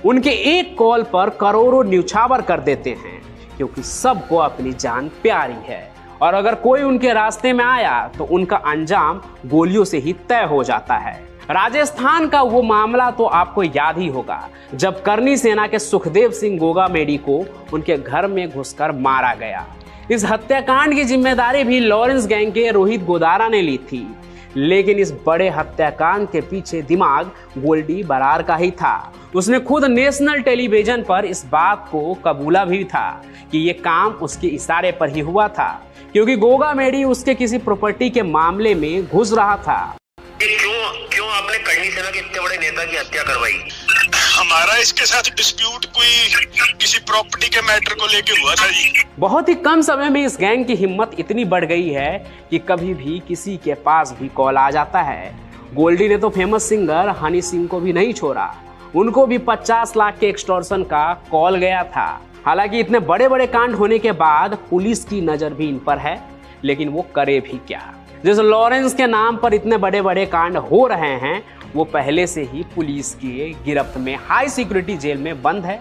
उनके एक कॉल पर करोड़ों न्यौछावर कर देते हैं, क्योंकि सबको अपनी जान प्यारी है और अगर कोई उनके रास्ते में आया तो उनका अंजाम गोलियों से ही तय हो जाता है। राजस्थान का वो मामला तो आपको याद ही होगा, जब करनी सेना के सुखदेव सिंह गोगामेडी को उनके घर में घुसकर मारा गया। इस हत्याकांड की जिम्मेदारी भी लॉरेंस गैंग के रोहित गोदारा ने ली थी, लेकिन इस बड़े हत्याकांड के पीछे दिमाग गोल्डी बराड़ का ही था। उसने खुद नेशनल टेलीविजन पर इस बात को कबूला भी था कि ये काम उसके इशारे पर ही हुआ था, क्योंकि गोगामेडी उसके किसी प्रॉपर्टी के मामले में घुस रहा था। क्यों आपने करनी सेना के इतने बड़े नेता की हत्या करवाई? हमारा इसके साथ डिस्प्यूट कोई किसी प्रॉपर्टी के मैटर को लेके हुआ था जी। बहुत ही कम समय में इस गैंग की हिम्मत इतनी बढ़ गई है कि कभी भी किसी के पास भी कॉल आ जाता है। गोल्डी ने तो फेमस सिंगर हनी सिंह को भी नहीं छोड़ा, उनको भी 50 लाख के एक्सटॉर्शन का कॉल गया था। हालांकि इतने बड़े बड़े कांड होने के बाद पुलिस की नजर भी इन पर है, लेकिन वो करे भी क्या। जिस लॉरेंस के नाम पर इतने बड़े बड़े कांड हो रहे हैं, वो पहले से ही पुलिस के गिरफ्त में हाई सिक्योरिटी जेल में बंद है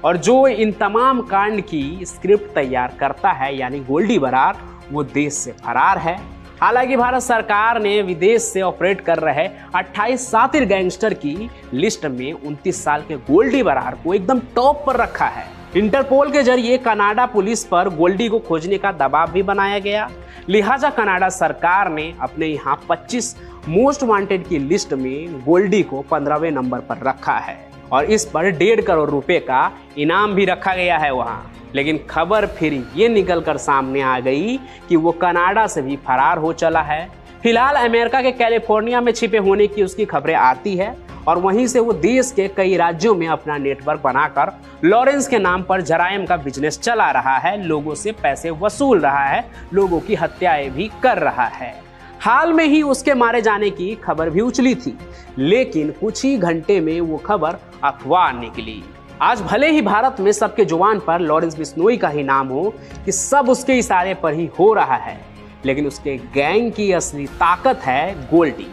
और जो इन तमाम कांड की स्क्रिप्ट तैयार करता है यानी गोल्डी बराड़, वो देश से फरार है। हालांकि भारत सरकार ने विदेश से ऑपरेट कर रहे 28 शातिर गैंगस्टर की लिस्ट में 29 साल के गोल्डी बराड़ को एकदम टॉप पर रखा है। इंटरपोल के जरिए कनाडा पुलिस पर गोल्डी को खोजने का दबाव भी बनाया गया, लिहाजा कनाडा सरकार ने अपने यहाँ 25 मोस्ट वांटेड की लिस्ट में गोल्डी को 15वें नंबर पर रखा है और इस पर 1.5 करोड़ रुपए का इनाम भी रखा गया है वहां। लेकिन खबर फिर ये निकल कर सामने आ गई कि वो कनाडा से भी फरार हो चला है। फिलहाल अमेरिका के कैलिफोर्निया में छिपे होने की उसकी खबरें आती है और वहीं से वो देश के कई राज्यों में अपना नेटवर्क बनाकर लॉरेंस के नाम पर जराइम का बिजनेस चला रहा है, लोगों से पैसे वसूल रहा है, लोगों की हत्याएं भी कर रहा है। हाल में ही उसके मारे जाने की खबर भी उछली थी, लेकिन कुछ ही घंटे में वो खबर अफवाह निकली। आज भले ही भारत में सबके जुबान पर लॉरेंस बिश्नोई का ही नाम हो कि सब उसके इशारे पर ही हो रहा है, लेकिन उसके गैंग की असली ताकत है गोल्डी।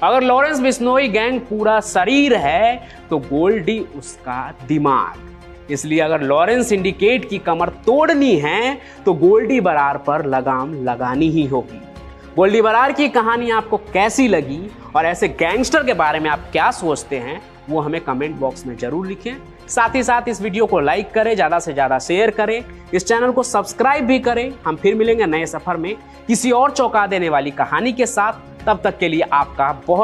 अगर लॉरेंस बिश्नोई गैंग पूरा शरीर है तो गोल्डी उसका दिमाग। इसलिए अगर लॉरेंस सिंडिकेट की कमर तोड़नी है तो गोल्डी बरार पर लगाम लगानी ही होगी। गोल्डी बरार की कहानी आपको कैसी लगी और ऐसे गैंगस्टर के बारे में आप क्या सोचते हैं वो हमें कमेंट बॉक्स में जरूर लिखें। साथ ही साथ इस वीडियो को लाइक करें, ज्यादा से ज्यादा शेयर करें, इस चैनल को सब्सक्राइब भी करें। हम फिर मिलेंगे नए सफर में किसी और चौंका देने वाली कहानी के साथ। तब तक के लिए आपका बहुत